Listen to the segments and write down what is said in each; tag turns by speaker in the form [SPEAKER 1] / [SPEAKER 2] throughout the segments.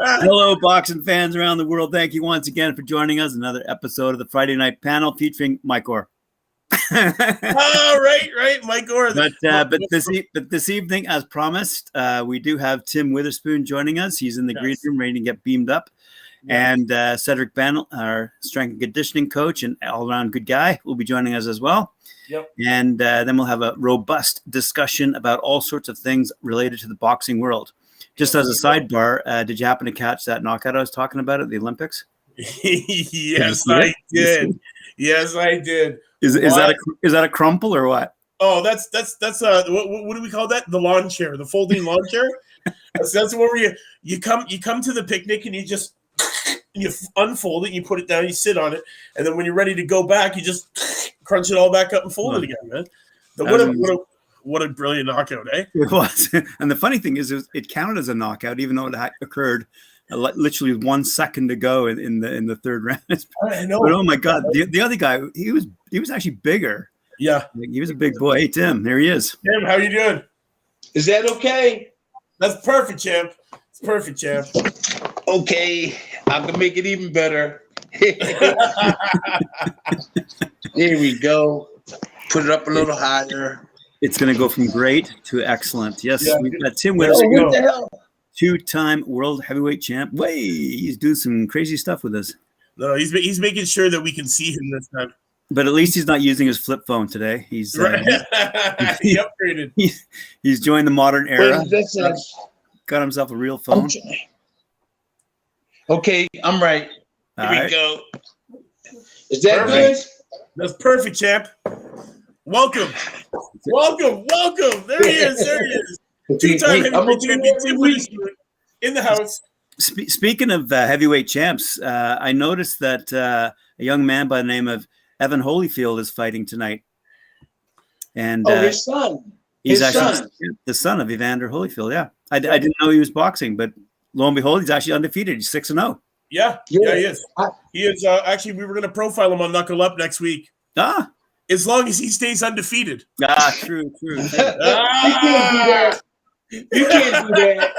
[SPEAKER 1] Hello, boxing fans around the world. Thank you once again for joining us. Another episode of the Friday Night Panel featuring Mike Orr.
[SPEAKER 2] Right, Mike Orr.
[SPEAKER 1] But this evening, as promised, we do have Tim Witherspoon joining us. He's in the green room, ready to get beamed up. Yes. And Cedric Bennell, our strength and conditioning coach and all-around good guy, will be joining us as well.
[SPEAKER 2] Yep.
[SPEAKER 1] And then we'll have a robust discussion about all sorts of things related to the boxing world. Just as a sidebar, did you happen to catch that knockout I was talking about at the Olympics?
[SPEAKER 2] Yes, I did. Yes, I did.
[SPEAKER 1] Is that a crumple or what?
[SPEAKER 2] Oh, that's what do we call that? The lawn chair, the folding lawn chair. That's where you come to the picnic and you unfold it, and you put it down, you sit on it, and then when you're ready to go back, you just crunch it all back up and fold it again, man. What a brilliant knockout, eh?
[SPEAKER 1] It was. And the funny thing is, it counted as a knockout, even though it had occurred literally 1 second to go in the third round.
[SPEAKER 2] I know.
[SPEAKER 1] But oh my God, the other guy, he was actually bigger.
[SPEAKER 2] Yeah,
[SPEAKER 1] he was a big boy. Hey Tim, there he is.
[SPEAKER 2] Tim, how you doing?
[SPEAKER 3] Is that okay?
[SPEAKER 2] That's perfect, champ. It's perfect, champ.
[SPEAKER 3] Okay, I can make it even better. Here we go. Put it up a little higher.
[SPEAKER 1] It's going to go from great to excellent. Yes,
[SPEAKER 2] yeah.
[SPEAKER 1] We've got Tim Witherspoon,
[SPEAKER 3] what the hell?
[SPEAKER 1] 2-time world heavyweight champ. He's doing some crazy stuff with us.
[SPEAKER 2] No, he's making sure that we can see him this time.
[SPEAKER 1] But at least he's not using his flip phone today. He's
[SPEAKER 2] right. He upgraded.
[SPEAKER 1] He's joined the modern era.
[SPEAKER 3] Wait,
[SPEAKER 1] got himself a real phone.
[SPEAKER 3] Okay, I'm right. Here we go. Is that
[SPEAKER 2] perfect.
[SPEAKER 3] Good?
[SPEAKER 2] That's perfect, champ. Welcome. There he is. 2-time heavyweight champion Tim Witherspoon in the house.
[SPEAKER 1] Speaking of heavyweight champs, I noticed that a young man by the name of Evan Holyfield is fighting tonight. And
[SPEAKER 3] his son.
[SPEAKER 1] He's actually the son of Evander Holyfield. Yeah, I didn't know he was boxing, but lo and behold, he's actually undefeated. He's 6-0.
[SPEAKER 2] Yeah, he is. He is. Actually, we were going to profile him on Knuckle Up next week. As long as he stays undefeated.
[SPEAKER 1] True.
[SPEAKER 3] You can't do that. You can't do that.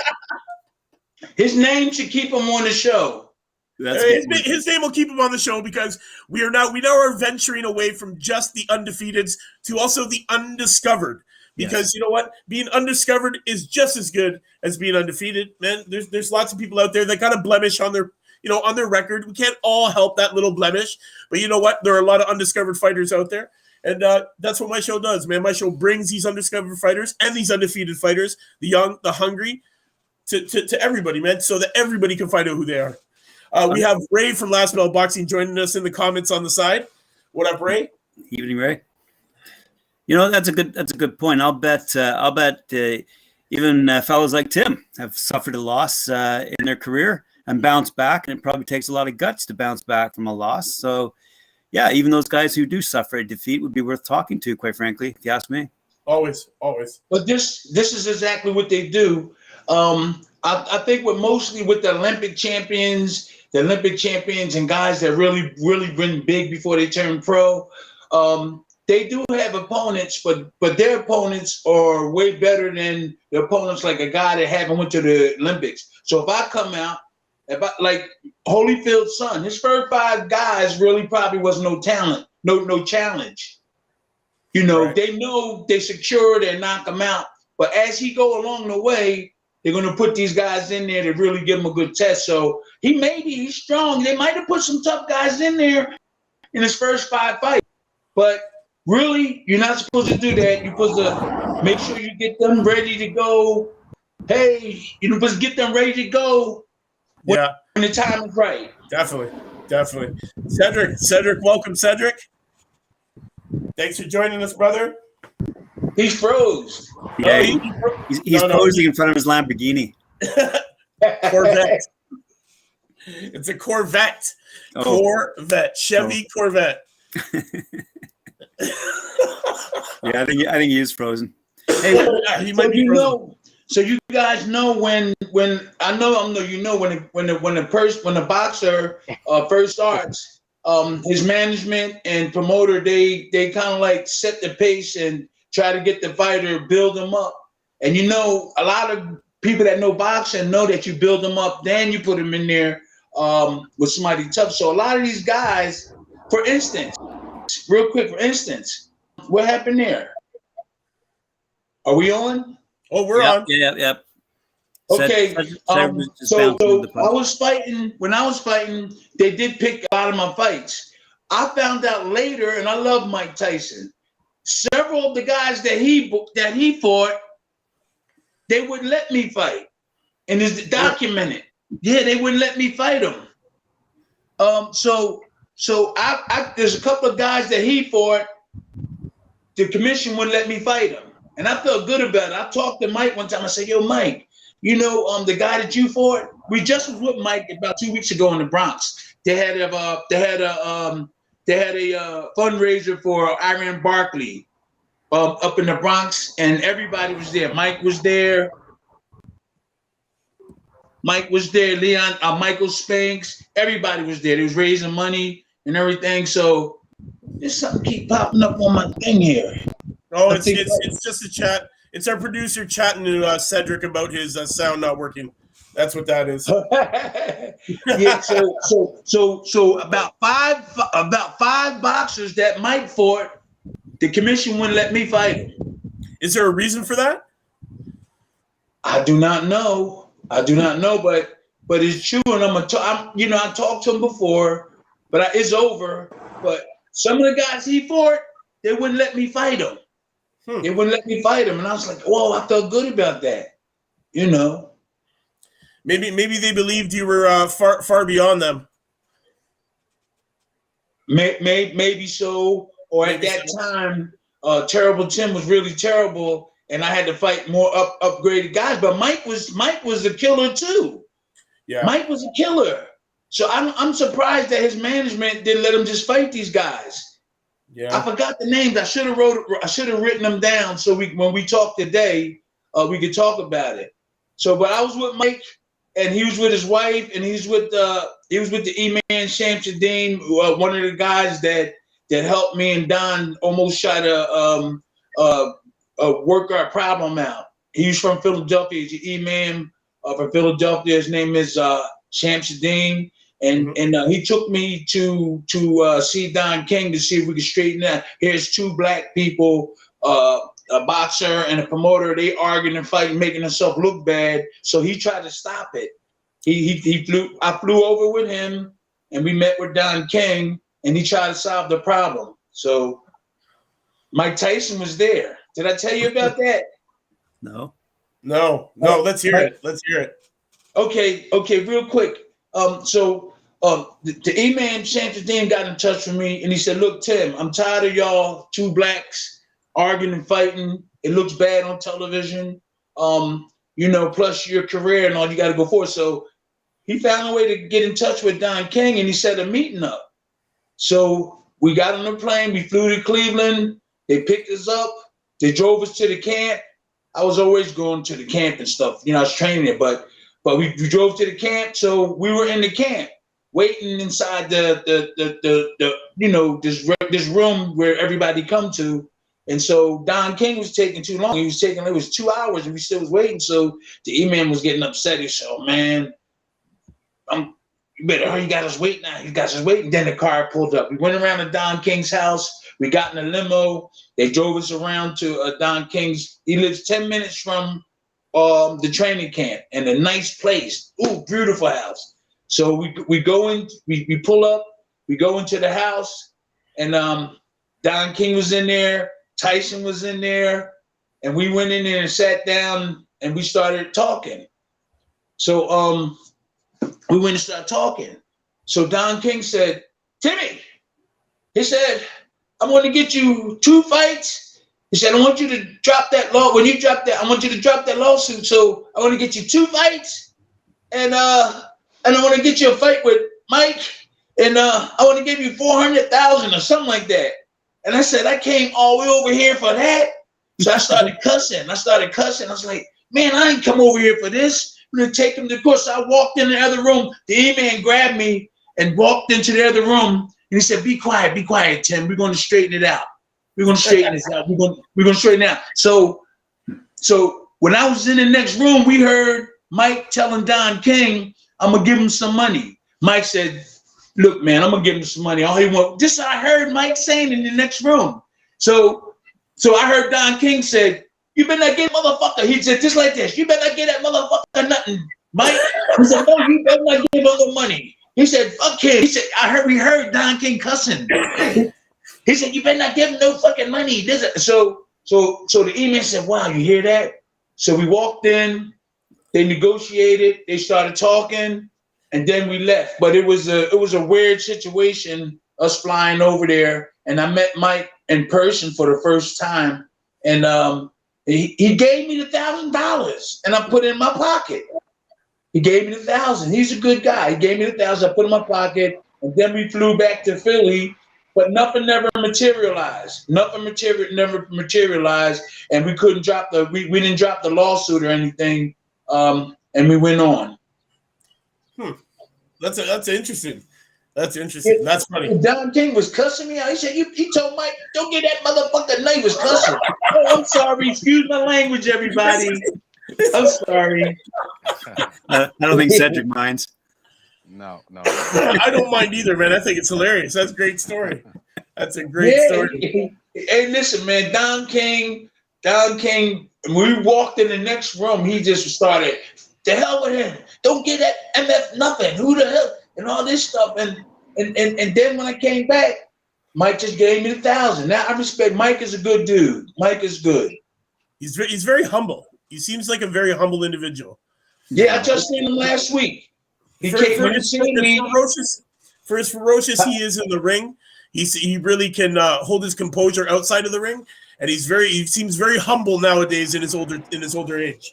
[SPEAKER 3] His name should keep him on the show.
[SPEAKER 2] His name will keep him on the show because we now are venturing away from just the undefeateds to also the undiscovered. Because you know what? Being undiscovered is just as good as being undefeated. Man, there's lots of people out there that got a blemish on their record. We can't all help that little blemish. But you know what? There are a lot of undiscovered fighters out there. And that's what my show does, man. My show brings these undiscovered fighters and these undefeated fighters, the young, the hungry, to everybody, man, so that everybody can find out who they are. We have Ray from Last Bell Boxing joining us in the comments on the side. What up, Ray?
[SPEAKER 1] Evening, Ray. You know, that's a good point. I'll bet even fellas like Tim have suffered a loss in their career and bounced back, and it probably takes a lot of guts to bounce back from a loss. So, yeah, even those guys who do suffer a defeat would be worth talking to, quite frankly, if you ask me.
[SPEAKER 2] Always.
[SPEAKER 3] But this is exactly what they do. I think mostly with the Olympic champions and guys that really been big before they turn pro, they do have opponents, but their opponents are way better than the opponents like a guy that haven't went to the Olympics. So if I come out, like Holyfield's son, his first 5 guys really probably was no talent, no challenge. You know, right. They know they secure, they knock him out. But as he go along the way, they're going to put these guys in there to really give him a good test. So he's strong. They might have put some tough guys in there in his first 5 fights. But really, you're not supposed to do that. You're supposed to make sure you get them ready to go. Hey, you're supposed to get them ready to go when the time is right.
[SPEAKER 2] Definitely. Cedric, welcome, Cedric. Thanks for joining us, brother.
[SPEAKER 3] He's froze.
[SPEAKER 1] Yeah, he's posing in front of his Lamborghini.
[SPEAKER 2] Corvette. It's a Corvette. Corvette. Chevy Corvette.
[SPEAKER 1] Yeah, I think he is frozen. Hey,
[SPEAKER 2] he might be frozen.
[SPEAKER 3] So you guys know when the boxer first starts, his management and promoter they kind of like set the pace and try to get the fighter, build him up. And you know, a lot of people that know boxing know that you build them up, then you put them in there with somebody tough. So a lot of these guys, for instance, real quick, what happened there? Are we on?
[SPEAKER 2] Oh, we're on.
[SPEAKER 1] Yep.
[SPEAKER 3] Okay.
[SPEAKER 1] So
[SPEAKER 3] I was fighting. When I was fighting, they did pick a lot of my fights. I found out later, and I love Mike Tyson. Several of the guys that he fought, they wouldn't let me fight, and it's documented. Yeah, they wouldn't let me fight them. So there's a couple of guys that he fought. The commission wouldn't let me fight him, and I felt good about it. I talked to Mike one time. I said, "Yo, Mike, you know, the guy that you fought, we just was with Mike about 2 weeks ago in the Bronx. They had a fundraiser for Iran Barkley up in the Bronx, and everybody was there. Mike was there. Leon, Michael Spinks, everybody was there. They was raising money and everything. So there's something keep popping up on my thing here.
[SPEAKER 2] Oh, it's just a chat. It's our producer chatting to Cedric about his sound not working. That's what that is.
[SPEAKER 3] Yeah. So about five boxers that Mike fought, the commission wouldn't let me fight him.
[SPEAKER 2] Is there a reason for that?
[SPEAKER 3] I do not know, but it's true, and I talked to him before, but it's over. But some of the guys he fought, they wouldn't let me fight him. They wouldn't let me fight him, and I was like, "Whoa!" I felt good about that, you know.
[SPEAKER 2] Maybe they believed you were far beyond them.
[SPEAKER 3] Maybe so, or maybe at that time, Terrible Tim was really terrible, and I had to fight more upgraded guys. But Mike was a killer too. Yeah, Mike was a killer. So I'm surprised that his management didn't let him just fight these guys. Yeah, I forgot the names. I should have written them down so when we talk today, we could talk about it. So, but I was with Mike, and he was with his wife, and he was with the E-Man Shamsuddin, one of the guys that helped me and Don almost try to work our problem out. He's from Philadelphia. He's an E-Man from Philadelphia. His name is Shamsuddin. And he took me to see Don King to see if we could straighten out. Here's two black people, a boxer and a promoter. They arguing and fighting, making themselves look bad. So he tried to stop it. I flew over with him, and we met with Don King, and he tried to solve the problem. So Mike Tyson was there. Did I tell you about that?
[SPEAKER 1] No.
[SPEAKER 2] Let's hear it.
[SPEAKER 3] Okay, real quick. The E-Man Shamsuddin got in touch with me, and he said, "Look, Tim, I'm tired of y'all two blacks arguing and fighting. It looks bad on television. Plus your career and all, you got to go for it." So he found a way to get in touch with Don King, and he set a meeting up. So we got on the plane. We flew to Cleveland. They picked us up. They drove us to the camp. I was always going to the camp and stuff. I was training it, but we drove to the camp. So we were in the camp waiting inside this room where everybody come to. And so Don King was taking too long. It was 2 hours, and we still was waiting. So the E-Man was getting upset. He said, "Oh man, you better hurry, you got us waiting now. You got us waiting." Then the car pulled up. We went around to Don King's house. We got in a limo. They drove us around to Don King's. He lives 10 minutes from the training camp, and a nice place. Ooh, beautiful house. So we go in, we pull up, we go into the house, and Don King was in there, Tyson was in there, and we went in there and sat down, and we started talking. So we went and started talking. So Don King said, "Timmy," he said, "I'm going to get you 2 fights." He said, "I want you to drop that law. When you drop that, I want you to drop that lawsuit. So I want to get you 2 fights, and I want to get you a fight with Mike, and I want to give you $400,000 or something like that." And I said, "I came all the way over here for that." So I started cussing. I was like, "Man, I ain't come over here for this. I'm gonna take him to court." So I walked in the other room. The E-Man grabbed me and walked into the other room, and he said, be quiet, Tim. We're going to straighten it out. We're going to straighten this out. We're going to straighten it out." So When I was in the next room, we heard Mike telling Don King, I'm going to give him some money. Mike said, look, man, I'm going to give him some money. All he want. This I heard Mike saying in the next room. So I heard Don King said, you better not get motherfucker. He said just like this. You better not get that motherfucker nothing, Mike. He said, no, you better not give him no money. He said, fuck him. He said, we heard Don King cussing. He said, you better not give him no fucking money. So the E-man said, wow, you hear that? So we walked in, they negotiated, they started talking, and then we left. But it was a weird situation, us flying over there, and I met Mike in person for the first time, and he gave me the $1,000, and I put it in my pocket. He gave me the $1,000. He's a good guy. He gave me the $1,000. I put it in my pocket, and then we flew back to Philly. But nothing never materialized. Nothing never materialized, and we couldn't drop we didn't drop the lawsuit or anything, and we went on.
[SPEAKER 2] That's interesting. That's interesting. That's funny.
[SPEAKER 3] Don King was cussing me out. He said, he told Mike, don't get that motherfucker. No, he was cussing. Oh, I'm sorry. Excuse my language, everybody. I'm sorry.
[SPEAKER 1] I don't think Cedric minds.
[SPEAKER 4] No.
[SPEAKER 3] Oh,
[SPEAKER 2] I don't mind either, man. I think it's hilarious. That's a great story. That's a great story.
[SPEAKER 3] Hey, listen, man, Don King, when we walked in the next room, he just started, the hell with him. Don't get that MF nothing. Who the hell? And all this stuff. And then when I came back, Mike just gave me the $1,000. Now I respect Mike is a good dude. Mike is good.
[SPEAKER 2] He's very humble. He seems like a very humble individual.
[SPEAKER 3] Yeah, I just seen him last week. He
[SPEAKER 2] For as ferocious he is in the ring, he really can hold his composure outside of the ring, and he seems very humble nowadays in his older age.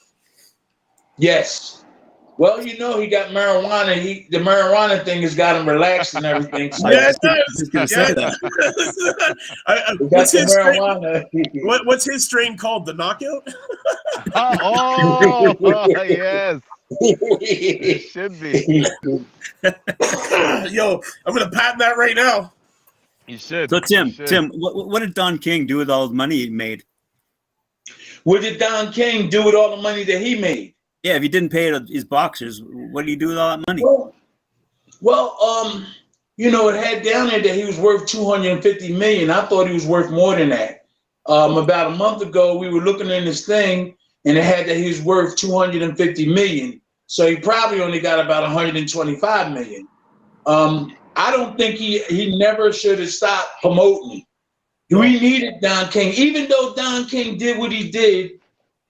[SPEAKER 3] Yes. Well, he got marijuana. The marijuana thing has got him relaxed and everything. So
[SPEAKER 2] Yeah, it does. What's his strain called? The knockout?
[SPEAKER 4] Yes. It should be.
[SPEAKER 2] Yo, I'm gonna patent that right now.
[SPEAKER 4] You should.
[SPEAKER 1] So Tim, what did Don King do with all the money he made?
[SPEAKER 3] What did Don King do with all the money that he made?
[SPEAKER 1] Yeah, if he didn't pay his boxers, what did he do with all that money?
[SPEAKER 3] Well, it had down there that he was worth $250 million. I thought he was worth more than that. About a month ago, we were looking in this thing, and it had that he was worth $250 million. So he probably only got about $125 million. I don't think he never should have stopped promoting. We needed Don King. Even though Don King did what he did,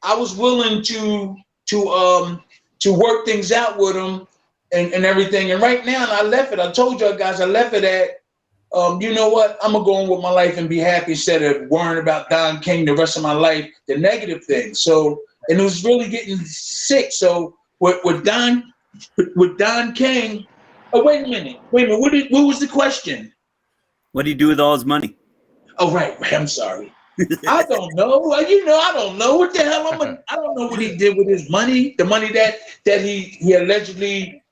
[SPEAKER 3] I was willing to work things out with him and everything. And right now, I left it. I told y'all guys I left it at, you know what? I'm going to go on with my life and be happy instead of worrying about Don King the rest of my life, the negative thing. So, and it was really getting sick. So with Don King, wait a minute. What was the question?
[SPEAKER 1] What did he do with all his money?
[SPEAKER 3] Oh, right. I'm sorry. I don't know. I don't know what the hell I don't know what he did with his money. The money that he allegedly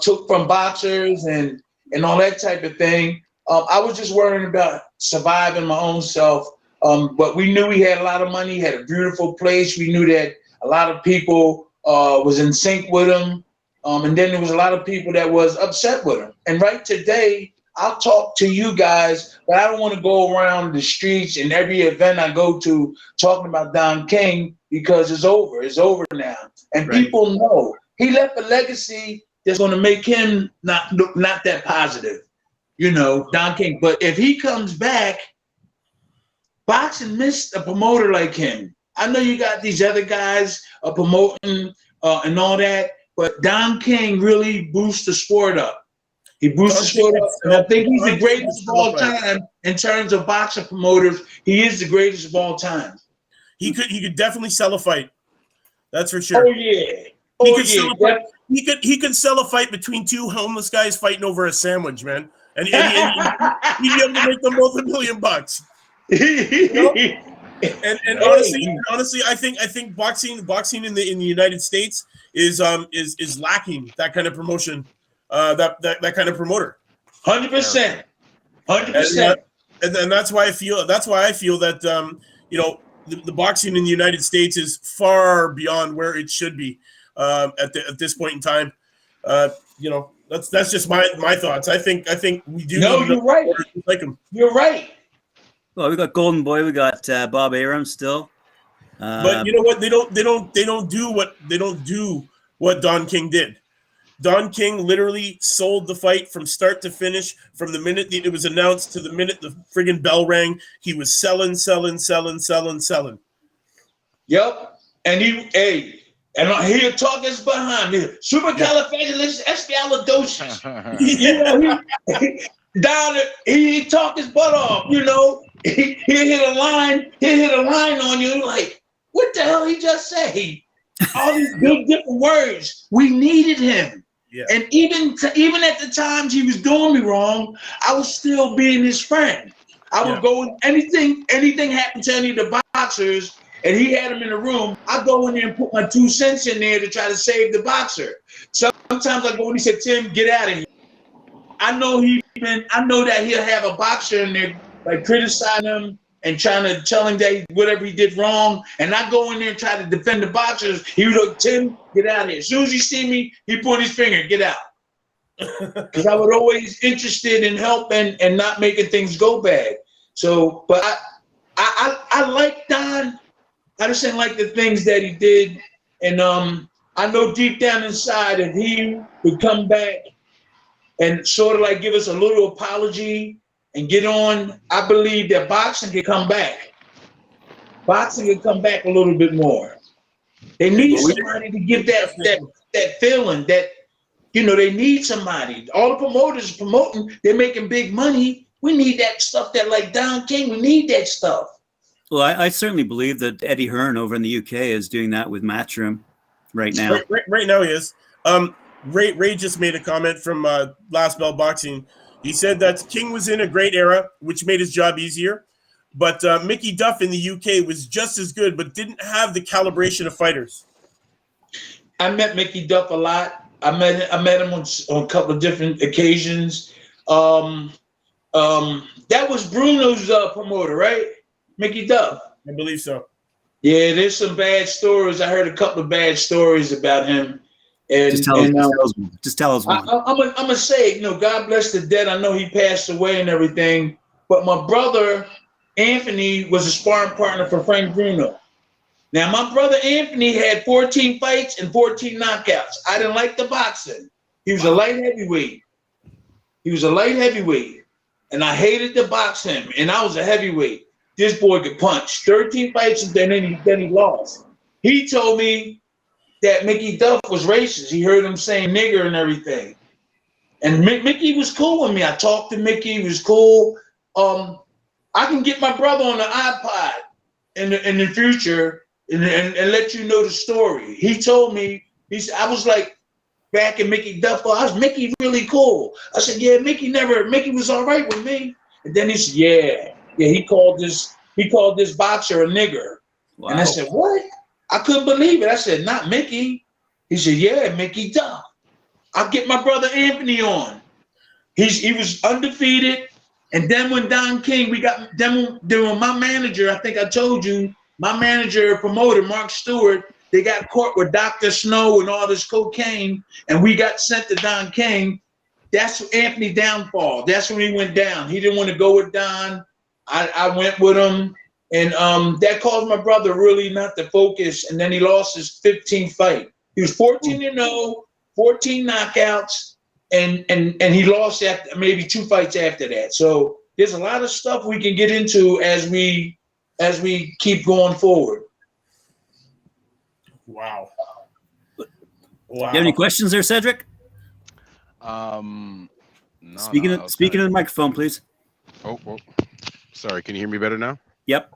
[SPEAKER 3] took from boxers and all that type of thing. I was just worrying about surviving my own self. But we knew he had a lot of money. He had a beautiful place. We knew that a lot of people was in sync with him. And then there was a lot of people that was upset with him. And right today, I'll talk to you guys, but I don't want to go around the streets and every event I go to talking about Don King because it's over. It's over now. And people know he left a legacy that's going to make him not that positive, Don King. But if he comes back, boxing missed a promoter like him. I know you got these other guys promoting and all that, but Don King really boosts the sport up. He boosts the sport up, and I think he's the greatest of all time in terms of boxing promoters. He is the greatest of all time.
[SPEAKER 2] He could definitely sell a fight. That's for sure.
[SPEAKER 3] Oh yeah.
[SPEAKER 2] He could sell a fight between two homeless guys fighting over a sandwich, man. And he'd be able to make them both $1 million. And honestly, I think boxing in the United States is lacking that kind of promotion. That kind of promoter. 100%. And that's why I feel that the boxing in the United States is far beyond where it should be at this point in time. That's just my thoughts. I think we do.
[SPEAKER 3] No, you're right.
[SPEAKER 2] Like him.
[SPEAKER 3] You're right.
[SPEAKER 1] Well, we got Golden Boy. We got Bob Arum still.
[SPEAKER 2] But you know what? They don't do what Don King did. Don King literally sold the fight from start to finish. From the minute it was announced to the minute the friggin' bell rang, he was selling.
[SPEAKER 3] Yep. And he'll talk us behind me. Supercalifragilisticexpialidocious. He talk his butt off, He'll hit a line on you like, what the hell he just say? All these big different words. We needed him.
[SPEAKER 2] Yeah.
[SPEAKER 3] And even at the times he was doing me wrong, I was still being his friend. I would go anything happened to any of the boxers, and he had him in the room, I'd go in there and put my 2 cents in there to try to save the boxer. Sometimes I go and he said, Tim, get out of here. I know that he'll have a boxer in there like criticizing him and trying to tell him that whatever he did wrong, and I go in there and try to defend the boxers. He would go, Tim, get out of here. As soon as he see me, he point his finger, get out. Because I was always interested in helping and not making things go bad. So, but I like Don. I just didn't like the things that he did. And I know deep down inside that he would come back and sort of like give us a little apology and get on. I believe that boxing can come back. Boxing can come back a little bit more. They need somebody to give that feeling that, they need somebody. All the promoters are promoting, they're making big money. We need that stuff that like Don King, we need that stuff.
[SPEAKER 1] Well, I certainly believe that Eddie Hearn over in the UK is doing that with Matchroom right now.
[SPEAKER 2] Right now he is. Ray just made a comment from Last Bell Boxing. He said that King was in a great era, which made his job easier. But Mickey Duff in the UK was just as good, but didn't have the calibration of fighters.
[SPEAKER 3] I met Mickey Duff a lot. I met him on a couple of different occasions. That was Bruno's promoter, right? Mickey Duff.
[SPEAKER 2] I believe so.
[SPEAKER 3] Yeah, there's some bad stories. I heard a couple of bad stories about him. And
[SPEAKER 1] just tell us one.
[SPEAKER 3] I'm gonna say, God bless the dead. I know he passed away and everything, but my brother Anthony was a sparring partner for Frank Bruno. Now, my brother Anthony had 14 fights and 14 knockouts. I didn't like the boxing. He was a light heavyweight. And I hated to box him. And I was a heavyweight. This boy could punch. 13 fights and then he lost. He told me that Mickey Duff was racist. He heard him saying nigger and everything. And Mickey was cool with me. I talked to Mickey. He was cool. I can get my brother on the iPod in the future and let you know the story. He told me, I was like, back in Mickey Duff, I was Mickey really cool. I said, yeah, Mickey was all right with me. And then he said, yeah, he called this boxer a nigger. Wow. And I said, what? I couldn't believe it. I said, not Mickey. He said, yeah, Mickey Duff. I'll get my brother Anthony on. He was undefeated. And then when Don King, then when my manager, I think I told you, my manager, promoter, Mark Stewart, they got caught with Dr. Snow and all this cocaine, and we got sent to Don King. That's Anthony's downfall. That's when he went down. He didn't want to go with Don. I went with him, and that caused my brother really not to focus, and then he lost his 15th fight. He was 14-0, 14 knockouts, and he lost after maybe 2 fights after that. So there's a lot of stuff we can get into as we keep going forward.
[SPEAKER 2] Wow.
[SPEAKER 1] Do you have any questions there, Cedric?
[SPEAKER 4] No.
[SPEAKER 1] Speaking of the microphone, please.
[SPEAKER 4] Oh, sorry. Can you hear me better now?
[SPEAKER 1] Yep.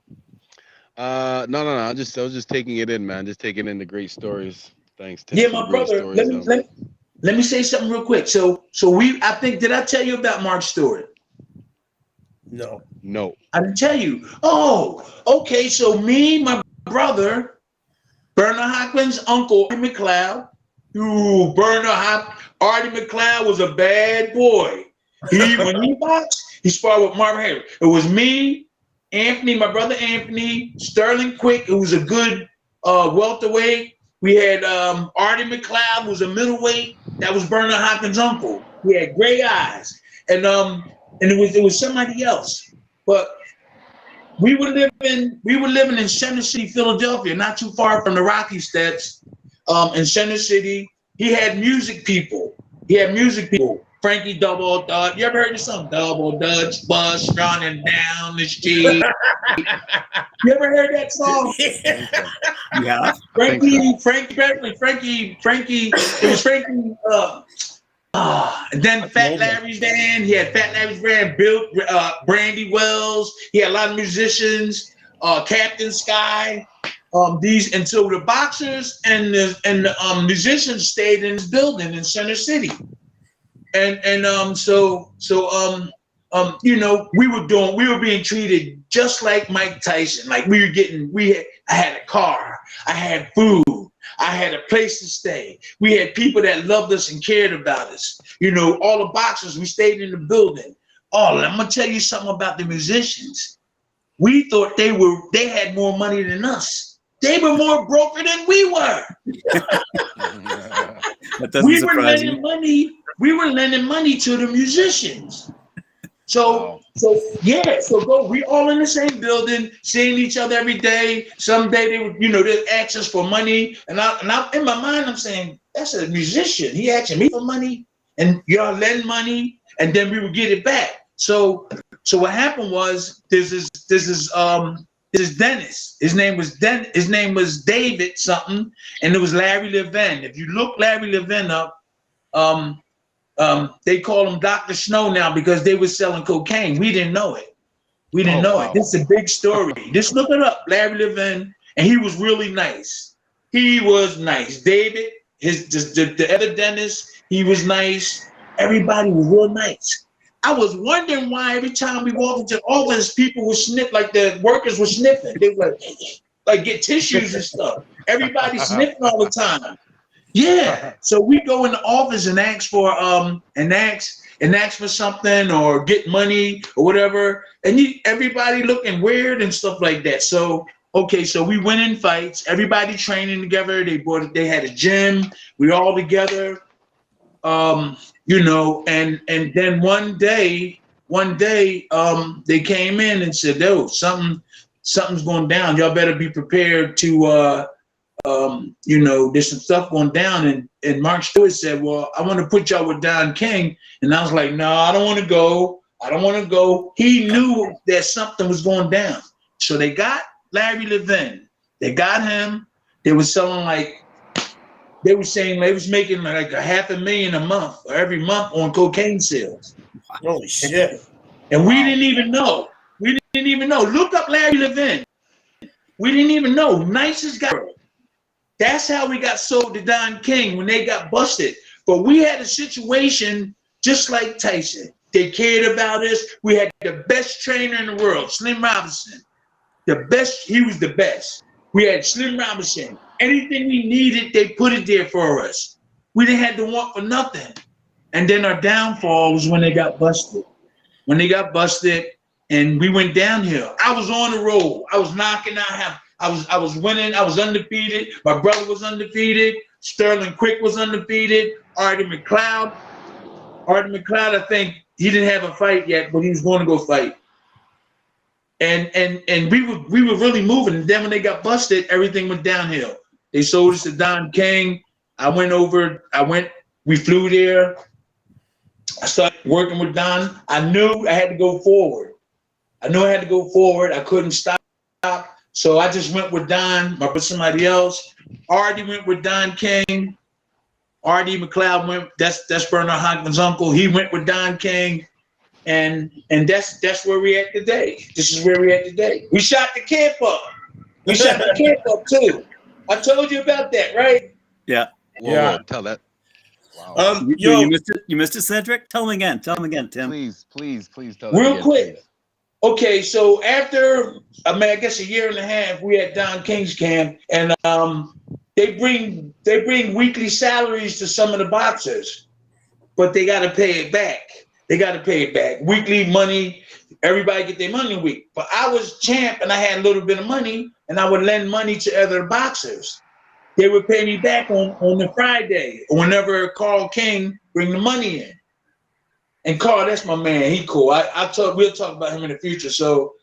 [SPEAKER 4] No. I was just taking it in, man. Just taking in the great stories. Thanks.
[SPEAKER 3] Yeah, my brother. Let me say something real quick. So I think, did I tell you about Mark Stewart?
[SPEAKER 2] No.
[SPEAKER 3] I didn't tell you. Oh, okay. So me, my brother, Bernard Hockman's uncle, Artie McLeod. Artie McLeod was a bad boy. When he boxed, he sparred with Marvin Harris. It was me, Anthony, my brother Anthony, Sterling Quick, who was a good welterweight. We had Artie McLeod, who was a middleweight. That was Bernard Hopkins' uncle. He had gray eyes, and it was somebody else. But we were living in Center City, Philadelphia, not too far from the Rocky Steps. In Center City, he had music people. Frankie Double Dutch. You ever heard the song Double Dutch Bus running down the street? You ever heard that song?
[SPEAKER 1] Yeah.
[SPEAKER 3] Frankie. It was Frankie. And then Fat Larry's band. He had Fat Larry's band. Bill, Brandy Wells. He had a lot of musicians. Captain Sky. These, and so the boxers and the musicians stayed in this building in Center City. You know, we were being treated just like Mike Tyson. Like I had a car, I had food, I had a place to stay. We had people that loved us and cared about us. You know, all the boxers, we stayed in the building. Oh, I'm gonna tell you something about the musicians. We thought they had more money than us. They were more broker than we were.
[SPEAKER 1] That doesn't surprise me.
[SPEAKER 3] We were lending money to the musicians. We all in the same building, seeing each other every day. Someday they would, they'd ask us for money. And I in my mind, I'm saying, that's a musician. He asking me for money, and y'all lend money, and then we would get it back. So what happened was, this is Dennis. His name was David something, and it was Larry Levin. If you look Larry Levin up, they call him Dr. Snow now because they were selling cocaine. We didn't know it. Wow. This is a big story. Just look it up, Larry Levin, and he was really nice. He was nice. David, the other Dennis, he was nice. Everybody was real nice. I was wondering why every time we walked into the office, people would sniff, like the workers were sniffing. They would like get tissues and stuff. Everybody sniffing all the time. Yeah. So we go in the office and ask for something or get money or whatever, and everybody looking weird and stuff like that. So we went in fights. Everybody training together. They had a gym. We all together. And then one day, they came in and said, "Oh, something's going down. Y'all better be prepared to, there's some stuff going down." And Mark Stewart said, "Well, I want to put y'all with Don King." And I was like, "No, I don't want to go. He knew that something was going down. So they got Larry Levin. They got him. They were selling they were saying they was making like $500,000 a month or every month on cocaine sales.
[SPEAKER 2] Holy shit.
[SPEAKER 3] And we didn't even know. Look up Larry Levin. We didn't even know. Nicest guy. That's how we got sold to Don King when they got busted. But we had a situation just like Tyson. They cared about us. We had the best trainer in the world, Slim Robinson. He was the best. We had Slim Robinson. Anything we needed, they put it there for us. We didn't have to want for nothing. And then our downfall was when they got busted. And we went downhill. I was on the road. I was knocking out. I was winning. I was undefeated. My brother was undefeated. Sterling Quick was undefeated. Artie McLeod, I think he didn't have a fight yet, but he was going to go fight. And we were really moving. And then when they got busted, everything went downhill. They sold us to Don King. We flew there. I started working with Don. I knew I had to go forward. I couldn't stop. So I just went with Don, with somebody else. Artie went with Don King. Artie McLeod went, that's Bernard Hopkins' uncle. He went with Don King. And that's where we at today. This is where we at today. We shot the camp up too. I told you about that, right?
[SPEAKER 1] Yeah.
[SPEAKER 4] Whoa, tell that. Wow.
[SPEAKER 1] You missed it, Cedric? Tell him again, Tim.
[SPEAKER 4] Please tell
[SPEAKER 3] real
[SPEAKER 4] again,
[SPEAKER 3] quick.
[SPEAKER 4] Please.
[SPEAKER 3] Okay, so after I guess a year and a half, we at Don King's camp, and they bring weekly salaries to some of the boxers, but they got to pay it back. They got to pay it back. Weekly money, everybody get their money a week. But I was champ and I had a little bit of money and I would lend money to other boxers. They would pay me back on the Friday or whenever Carl King bring the money in. And Carl, that's my man. He cool. We'll talk about him in the future. So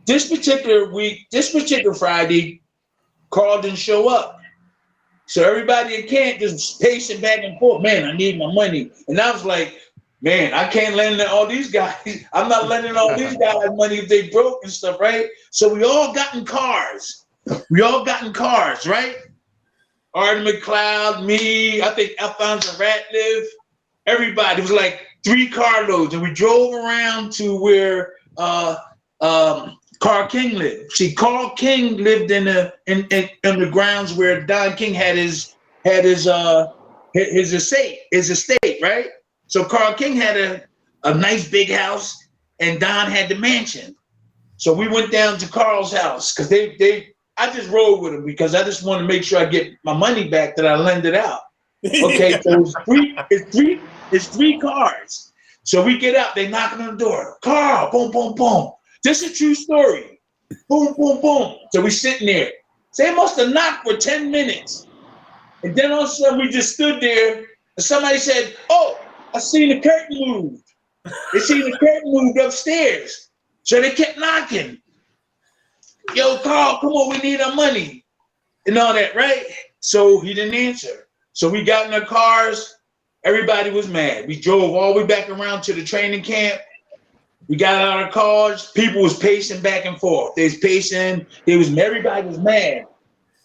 [SPEAKER 3] this particular Friday, Carl didn't show up. So everybody in camp just pacing back and forth. Man, I need my money. And I was like, man, I can't lend all these guys. I'm not lending all these guys money if they broke and stuff, right? So we all got in cars. Right? Artie McLeod, me, I think Alfonso Ratliff, everybody. It was like 3 carloads. And we drove around to where Carl King lived. See, Carl King lived in the grounds where Don King had his estate, right? So Carl King had a nice big house, and Don had the mansion. So we went down to Carl's house because I just rode with him because I just wanted to make sure I get my money back that I lended out. Okay, so it's three cars. So we get out, they knocking on the door. Carl, boom, boom, boom. This is a true story. Boom, boom, boom. So we sitting there. So they must have knocked for 10 minutes. And then all of a sudden we just stood there and somebody said, oh, I seen the curtain move. They seen the curtain moved upstairs. So they kept knocking. Yo, Carl, come on, we need our money. And all that, right? So he didn't answer. So we got in our cars. Everybody was mad. We drove all the way back around to the training camp. We got out of our cars. People was pacing back and forth. They was pacing. Everybody was mad.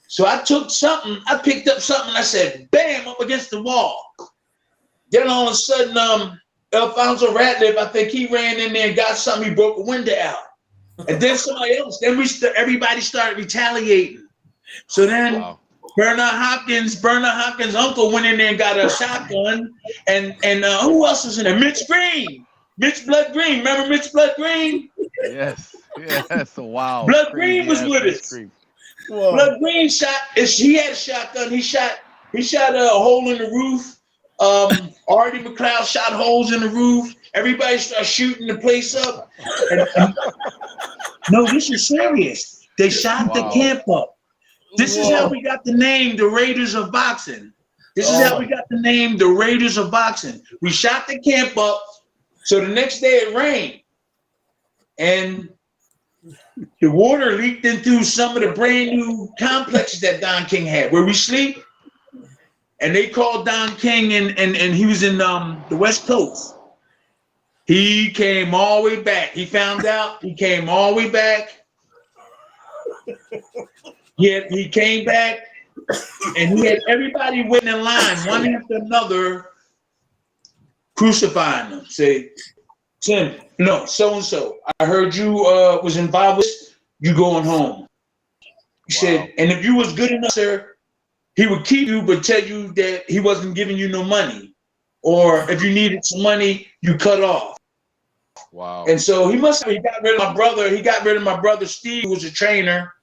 [SPEAKER 3] So I picked up something. I said, bam, up against the wall. Then all of a sudden, Alfonso Ratliff, I think he ran in there and got something. He broke a window out. And then somebody else. Then everybody started retaliating. So then Bernard Hopkins' uncle went in there and got a shotgun. And who else was in there? Mitch Blood Green. Remember Mitch Blood Green?
[SPEAKER 4] Yes. Wow.
[SPEAKER 3] Blood Green was with us. Blood Green he had a shotgun. He shot a hole in the roof. Artie McLeod shot holes in the roof. Everybody started shooting the place up. No, this is serious. They shot the camp up. This is how we got the name the Raiders of Boxing. We shot the camp up. So the next day it rained. And the water leaked into some of the brand new complexes that Don King had where we sleep. And they called Don King and he was in the West Coast. He came all the way back. He found out. He came all the way back. He came back and he had everybody waiting in line, one after another, crucifying them. Say, Tim, no, so-and-so. I heard you was involved with you going home. He said, and if you was good enough, sir, he would keep you, but tell you that he wasn't giving you no money. Or if you needed some money, you cut off.
[SPEAKER 4] Wow.
[SPEAKER 3] And so he got rid of my brother. He got rid of my brother Steve, who was a trainer.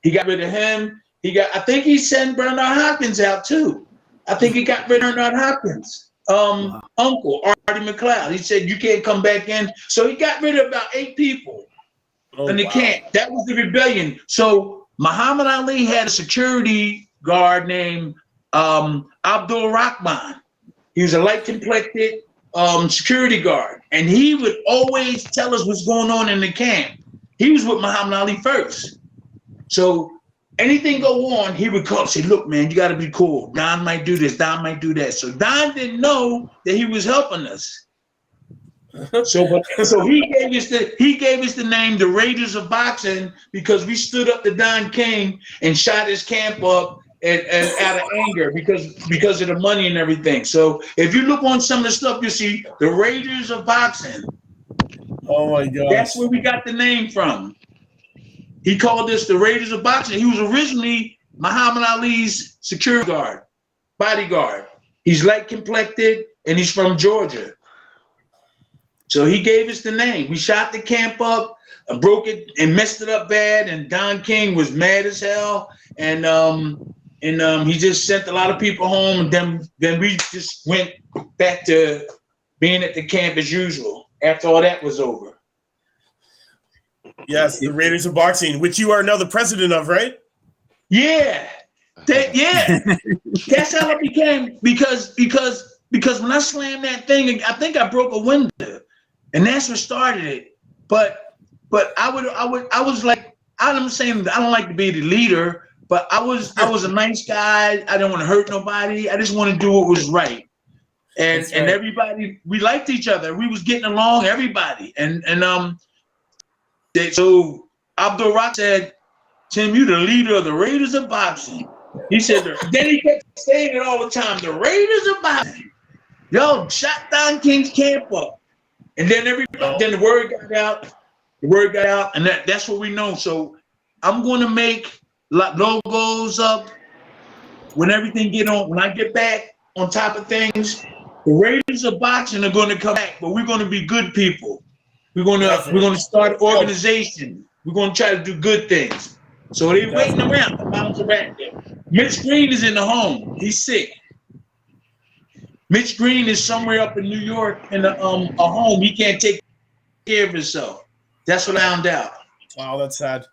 [SPEAKER 3] He got rid of him. I think he sent Bernard Hopkins out too. I think he got rid of Bernard Hopkins. Uncle Artie McLeod. He said, you can't come back in. So he got rid of about 8 people in the camp. That was the rebellion. So Muhammad Ali had a security guard named Abdul Rahman. He was a light-complected security guard, and he would always tell us what's going on in the camp. He was with Muhammad Ali first. So anything go on, he would call and say, look, man, you got to be cool. Don might do this. Don might do that. So Don didn't know that he was helping us. So he gave us the name the Raiders of Boxing because we stood up to Don King and shot his camp up and out of anger because of the money and everything. So if you look on some of the stuff, you see the Raiders of Boxing.
[SPEAKER 2] Oh my God!
[SPEAKER 3] That's where we got the name from. He called us the Raiders of Boxing. He was originally Muhammad Ali's security guard, bodyguard. He's light complected and he's from Georgia. So he gave us the name. We shot the camp up, broke it and messed it up bad. And Don King was mad as hell. And he just sent a lot of people home. And then we just went back to being at the camp as usual after all that was over.
[SPEAKER 2] Yes, the Raiders of Boxing, which you are now the president of, right?
[SPEAKER 3] Yeah. That's how it became because when I slammed that thing, I think I broke a window, and that's what started it. But I was like, I'm saying I don't like to be the leader, but I was a nice guy. I didn't want to hurt nobody. I just want to do what was right. And
[SPEAKER 2] right.
[SPEAKER 3] And everybody, we liked each other. We was getting along, everybody. So Abdul Rock said, Tim, you the leader of the Raiders of Boxing. He said, then he kept saying it all the time, the Raiders of Boxing. Yo, shot down King's camp up. And then then the word got out, and that's what we know. So I'm going to make logos up when everything when I get back on top of things. The Raiders of Boxing are going to come back, but we're going to be good people. We're going to start an organization. We're going to try to do good things. So they're waiting around to bounce back there. Mitch Green is in the home. He's sick. Mitch Green is somewhere up in New York in a home. He can't take care of himself. That's what I found out.
[SPEAKER 2] Wow, that's sad.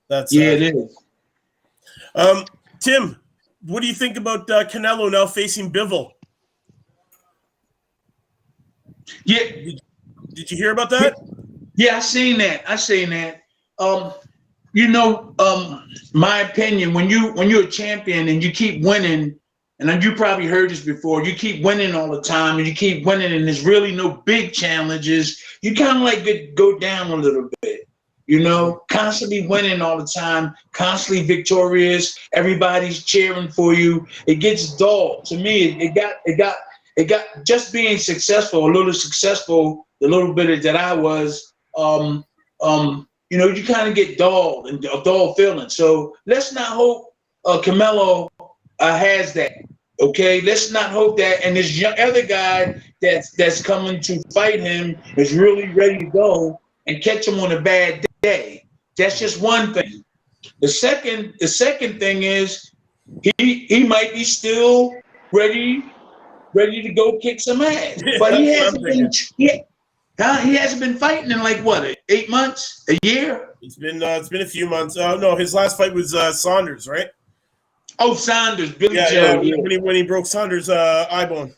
[SPEAKER 2] That's
[SPEAKER 3] yeah, it is.
[SPEAKER 2] Tim, what do you think about Canelo now facing Bivol?
[SPEAKER 3] Yeah.
[SPEAKER 2] Did you hear about that?
[SPEAKER 3] Yeah, I seen that. My opinion, when you're a champion and you keep winning, and you probably heard this before, you keep winning all the time and you keep winning and there's really no big challenges, you kind of like go down a little bit, constantly winning all the time, constantly victorious, everybody's cheering for you. It gets dull. To me, it got just being successful, the little bit that I was, you kind of get dull and a dull feeling. So let's not hope Canelo has that. Okay, let's not hope that. And this other guy that's coming to fight him is really ready to go and catch him on a bad day. That's just one thing. The second thing is he might be still ready to go kick some ass, but he hasn't been. He hasn't been fighting in like what, 8 months, a year?
[SPEAKER 2] It's been a few months. No, his last fight was Saunders, right?
[SPEAKER 3] Oh, Saunders, Billy Joe.
[SPEAKER 2] Yeah. When he broke Saunders' eye bone.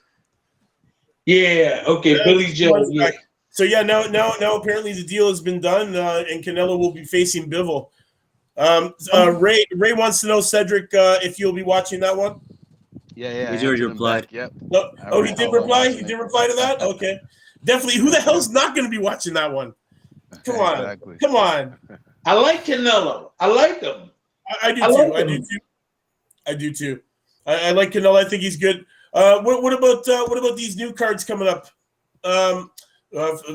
[SPEAKER 3] Yeah. Okay, Billy Joe. Yeah.
[SPEAKER 2] So yeah, now apparently the deal has been done, and Canelo will be facing Bivol. Ray wants to know, Cedric, if you'll be watching that one.
[SPEAKER 4] Yeah.
[SPEAKER 1] He's already replied.
[SPEAKER 4] Yep.
[SPEAKER 2] Oh, he did reply. He did reply to that. Okay. Definitely. Who the hell's not going to be watching that one? Come on.
[SPEAKER 4] Exactly.
[SPEAKER 2] Come on.
[SPEAKER 3] I like Canelo. I like him.
[SPEAKER 2] I do too. I like Canelo. I think he's good. What about these new cards coming up?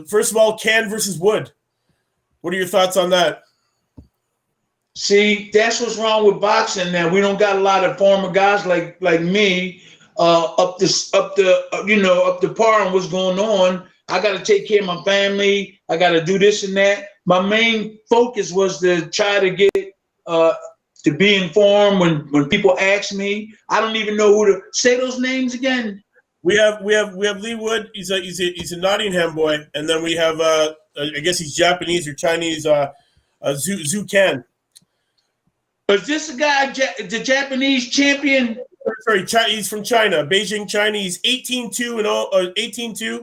[SPEAKER 2] First of all, Can versus Wood. What are your thoughts on that?
[SPEAKER 3] See, that's what's wrong with boxing now. We don't got a lot of former guys like me up to par on what's going on. I got to take care of my family. I got to do this and that. My main focus was to try to get to be informed when people ask me. I don't even know who to say those names again.
[SPEAKER 2] We have Lee Wood. He's a Nottingham boy, and then we have I guess he's Japanese or Chinese. Zhu Can.
[SPEAKER 3] Is this a guy, the Japanese champion?
[SPEAKER 2] Sorry, he's from China, Beijing, China. He's 18-2 and all, 18-2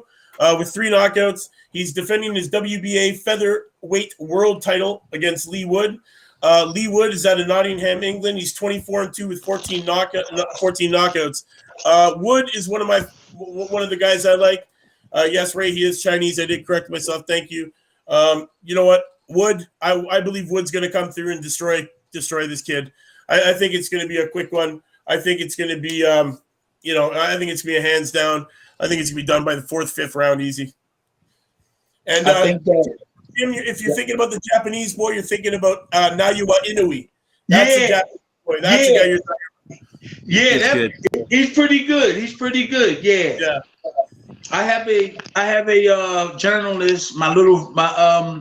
[SPEAKER 2] with 3 knockouts. He's defending his WBA featherweight world title against Lee Wood. Lee Wood is out of Nottingham, England. He's 24-2 with 14 knockouts. Wood is one of the guys I like. Yes, Ray, he is Chinese. I did correct myself. Thank you. You know what, Wood? I believe Wood's going to come through and destroy this kid. I think it's going to be a quick one. I think it's going to be, I think it's going to be a hands down. I think it's going to be done by the 4th, 5th round, easy. And
[SPEAKER 3] I think that,
[SPEAKER 2] if you're thinking about the Japanese boy, you're thinking about Nayuwa Inoue. That's the Japanese boy. That's the guy you're talking
[SPEAKER 3] about. He's pretty good. Yeah. I have a journalist.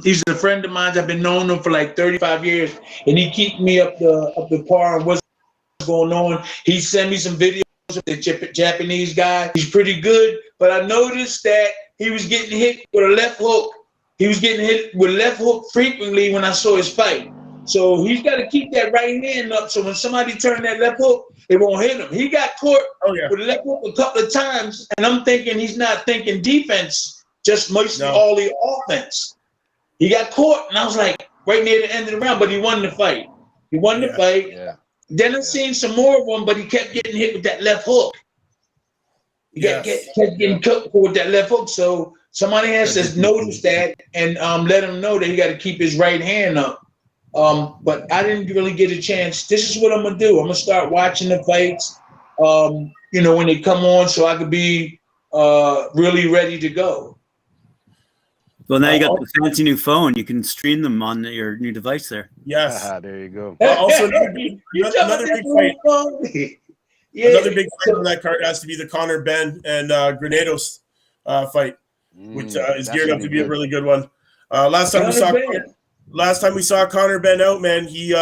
[SPEAKER 3] He's a friend of mine. I've been knowing him for like 35 years, and he keeps me up the par on what's going on. He sent me some videos of the Japanese guy. He's pretty good, but I noticed that he was getting hit with a left hook. He was getting hit with left hook frequently when I saw his fight. So he's got to keep that right hand up so when somebody turn that left hook, it won't hit him. He got caught with a left hook a couple of times, and I'm thinking he's not thinking defense, just mostly all the offense. He got caught, and I was like, right near the end of the round, but he won the fight. He won the fight. Yeah. Then I seen some more of him, but he kept getting hit with that left hook. He kept getting cut with that left hook. So somebody has to notice that and let him know that he got to keep his right hand up. But I didn't really get a chance. This is what I'm gonna do. I'm gonna start watching the fights, when they come on, so I could be really ready to go.
[SPEAKER 1] Well, now you got the fancy new phone. You can stream them on your new device there.
[SPEAKER 2] Yes.
[SPEAKER 4] There you go.
[SPEAKER 2] Also, another big fight. Another big fight on that card has to be the Conor Ben and Granados fight, which is geared up to be a really good one. Last time we saw Conor Ben out, man, he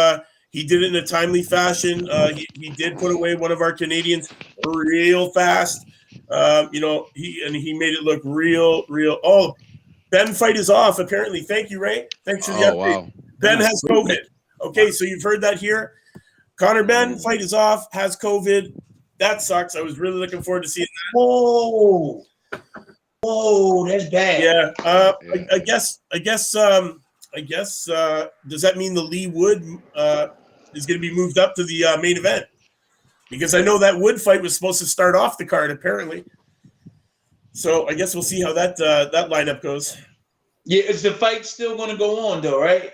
[SPEAKER 2] did it in a timely fashion. He did put away one of our Canadians real fast. He made it look real. Oh, Ben fight is off, apparently. Thank you, Ray. Thanks for the update. Wow. Ben has COVID. Okay, so you've heard that here. Conor Ben fight is off, has COVID. That sucks. I was really looking forward to seeing that.
[SPEAKER 3] Whoa, that's bad.
[SPEAKER 2] Yeah. I guess. Does that mean the Lee Wood is going to be moved up to the main event? Because I know that Wood fight was supposed to start off the card, apparently. So I guess we'll see how that lineup goes.
[SPEAKER 3] Yeah, is the fight still going to go on, though, right?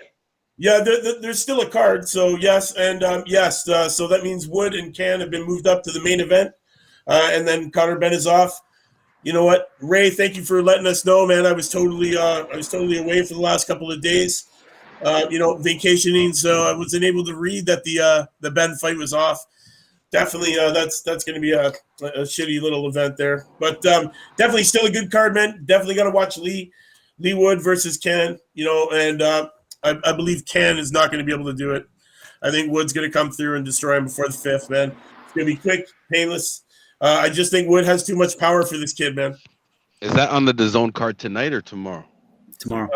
[SPEAKER 2] Yeah, there's still a card. So yes, and yes. So that means Wood and Can have been moved up to the main event, and then Conor Ben is off. You know what, Ray? Thank you for letting us know, man. I was totally away for the last couple of days, vacationing, so I wasn't able to read that the Ben fight was off. Definitely, that's going to be a shitty little event there, but definitely still a good card, man. Definitely got to watch Lee Wood versus Can, and I believe Can is not going to be able to do it. I think Wood's going to come through and destroy him before the 5th, man. It's going to be quick, painless. I just think Wood has too much power for this kid, man.
[SPEAKER 4] Is that on the DAZN card tonight or tomorrow?
[SPEAKER 1] Tomorrow.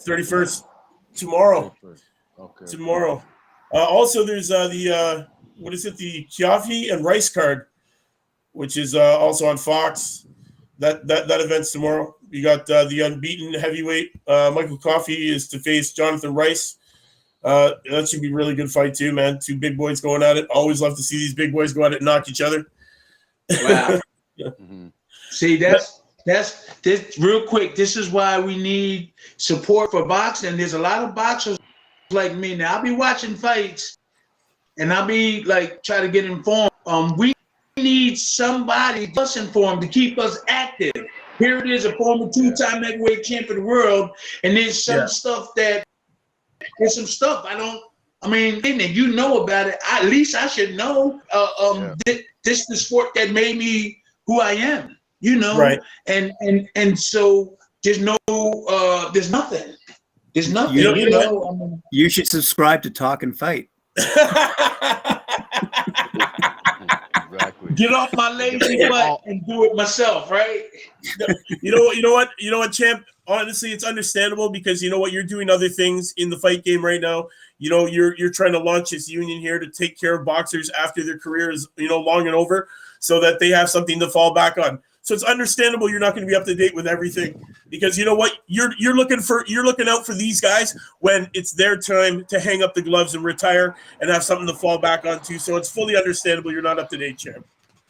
[SPEAKER 2] 31st. Tomorrow.
[SPEAKER 4] Okay.
[SPEAKER 2] Tomorrow. Also, there's the Kiafi and Rice card, which is also on Fox. That event's tomorrow. You got the unbeaten heavyweight Michael Coffey is to face Jonathan Rice. That should be a really good fight too, man. Two big boys going at it. Always love to see these big boys go at it and knock each other.
[SPEAKER 3] Wow. See, that's this real quick. This is why we need support for boxing. There's a lot of boxers like me now. I'll be watching fights and I'll be like try to get informed. We need somebody to us informed to keep us active. Here it is, a former 2-time heavyweight champion of the world, and there's some stuff I mean, you know about it. At least I should know. This is the sport that made me who I am, Right. And so there's nothing. There's nothing.
[SPEAKER 1] You should subscribe to Talk and Fight.
[SPEAKER 3] Exactly. Get off my lazy butt and do it myself, right?
[SPEAKER 2] You know what, champ? Honestly, it's understandable because you know what, you're doing other things in the fight game right now. You're trying to launch this union here to take care of boxers after their career is long and over, so that they have something to fall back on. So it's understandable you're not going to be up to date with everything because you know what, you're looking out for these guys when it's their time to hang up the gloves and retire and have something to fall back onto. So it's fully understandable you're not up to date, champ.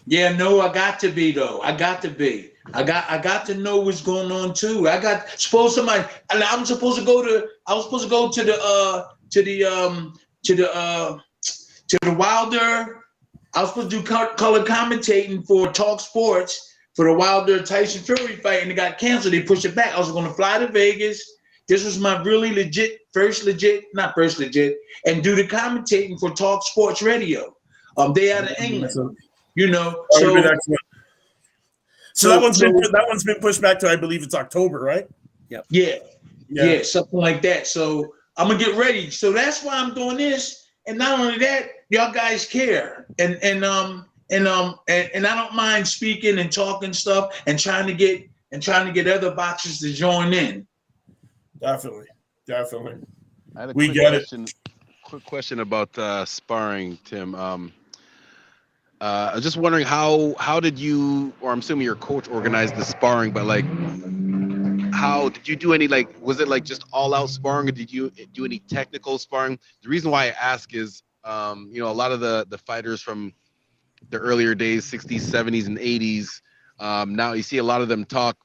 [SPEAKER 3] Yeah, no, I got to be though. I got to be. I got to know what's going on too. I was supposed to go to the Wilder. I was supposed to do color commentating for Talk Sports for the Wilder Tyson Fury fight, and it got canceled. They pushed it back. I was going to fly to Vegas. This was my really and do the commentating for Talk Sports Radio. They out of England,
[SPEAKER 2] So that one's been pushed back to, I believe it's October, right?
[SPEAKER 1] Yep.
[SPEAKER 3] Yeah, something like that. So I'm gonna get ready. So that's why I'm doing this. And not only that, y'all guys care. And and I don't mind speaking and talking stuff and trying to get other boxers to join in.
[SPEAKER 2] Definitely.
[SPEAKER 4] I had a
[SPEAKER 2] We
[SPEAKER 4] quick
[SPEAKER 2] get
[SPEAKER 4] question. Quick question about sparring, Tim. I was just wondering how did you, or I'm assuming your coach organized the sparring, but like, how did you do any, like, was it like just all out sparring, or did you do any technical sparring? The reason why I ask is, you know, a lot of the fighters from the earlier days, 60s, 70s, and 80s, now you see a lot of them talk,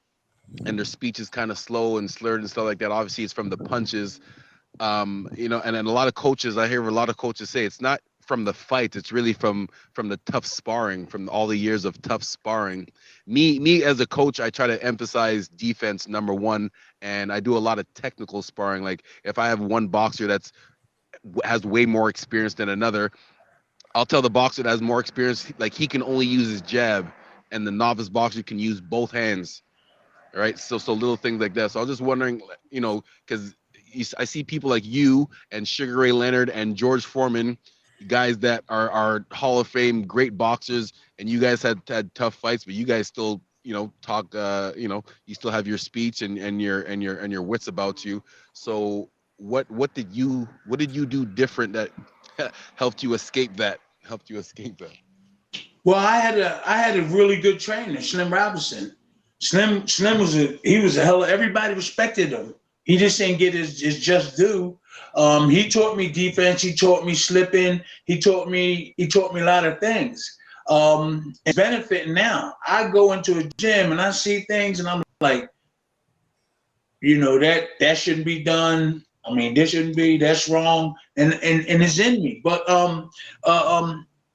[SPEAKER 4] and their speech is kind of slow and slurred and stuff like that. Obviously, it's from the punches. You know, and then a lot of coaches, I hear a lot of coaches say it's not from the fight, it's really from the tough sparring, from all the years of tough sparring. Me as a coach, I try to emphasize defense number one, and I do a lot of technical sparring. Like if I have one boxer has way more experience than another, I'll tell the boxer that has more experience, like he can only use his jab, and the novice boxer can use both hands. Right, so little things like that. So I was just wondering, you know, because I see people like you and Sugar Ray Leonard and George Foreman, guys that are Hall of Fame great boxers, and you guys had tough fights, but you guys still, you know, talk, you know, you still have your speech and your wits about you. So what did you do different that helped you escape that?
[SPEAKER 3] Well, I had a really good trainer, Slim Robinson. Slim was a hell of, everybody respected him. He just didn't get his just due. He taught me defense. He taught me slipping. He taught me a lot of things. It's benefiting now. I go into a gym and I see things and I'm like, you know, that shouldn't be done. I mean, this shouldn't be. That's wrong. And it's in me. But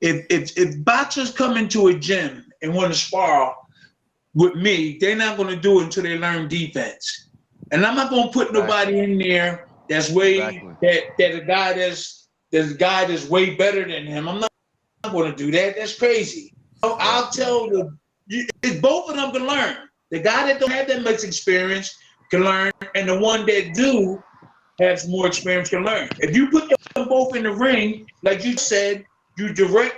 [SPEAKER 3] if boxers come into a gym and want to spar with me, they're not going to do it until they learn defense. And I'm not going to put nobody in there that's way that a guy that's way better than him. I'm not going to do that. That's crazy. So I'll tell both of them can learn. The guy that don't have that much experience can learn, and the one that do has more experience can learn. If you put them both in the ring, like you said, you direct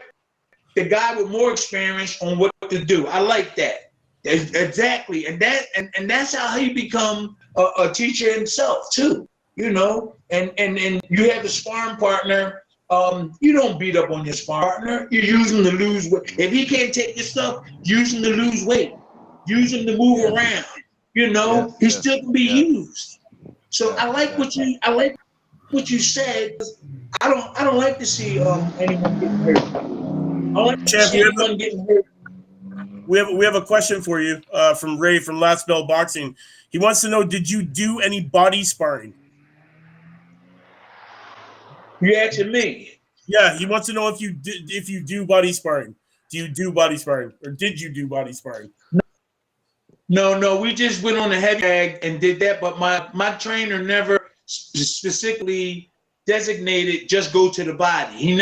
[SPEAKER 3] the guy with more experience on what to do. I like that. Exactly, and that's how he become a teacher himself too. You know, and you have a sparring partner. You don't beat up on your sparring partner. You use him to lose weight. If he can't take your stuff, use him to lose weight. Use him to move around. You know, he still can be used. So I like what you said. I don't like to see anyone getting hurt. I don't like to see anyone getting hurt.
[SPEAKER 2] We have a question for you from Ray from Last Bell Boxing. He wants to know: did you do any body sparring?
[SPEAKER 3] You asking me?
[SPEAKER 2] Yeah, he wants to know if you do body sparring. Do you do body sparring, or did you do body sparring?
[SPEAKER 3] No. We just went on the heavy bag and did that. But my trainer never specifically designated just go to the body. He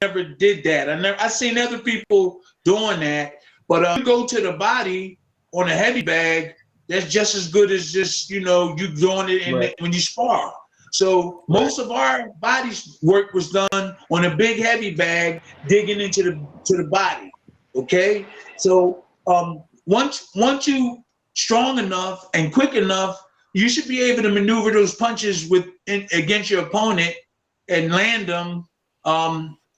[SPEAKER 3] never did that. I seen other people doing that. But you go to the body on a heavy bag, that's just as good as just, you know, you doing it when you spar. So most of our body work was done on a big heavy bag, digging into the body. Okay, so once you strong enough and quick enough, you should be able to maneuver those punches against your opponent and land them.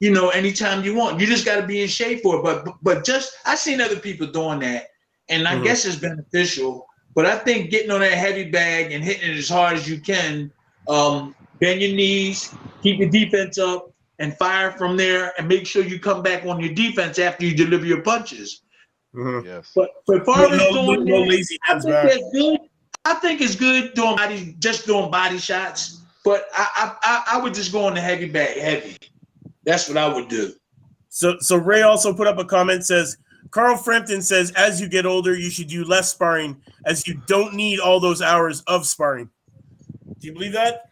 [SPEAKER 3] You know, anytime you want. You just got to be in shape for it. But just I seen other people doing that, and I guess it's beneficial. But I think getting on that heavy bag and hitting it as hard as you can, bend your knees, keep your defense up, and fire from there, and make sure you come back on your defense after you deliver your punches.
[SPEAKER 4] Yes.
[SPEAKER 3] But as far as doing
[SPEAKER 2] no
[SPEAKER 3] that,
[SPEAKER 2] lazy
[SPEAKER 3] I
[SPEAKER 2] hands
[SPEAKER 3] think
[SPEAKER 2] back.
[SPEAKER 3] that's good. I think it's good doing body shots. But I would just go on the heavy bag, heavy. That's what I would do.
[SPEAKER 2] So Ray also put up a comment, says, Carl Frampton says, as you get older, you should do less sparring, as you don't need all those hours of sparring. Do you believe that?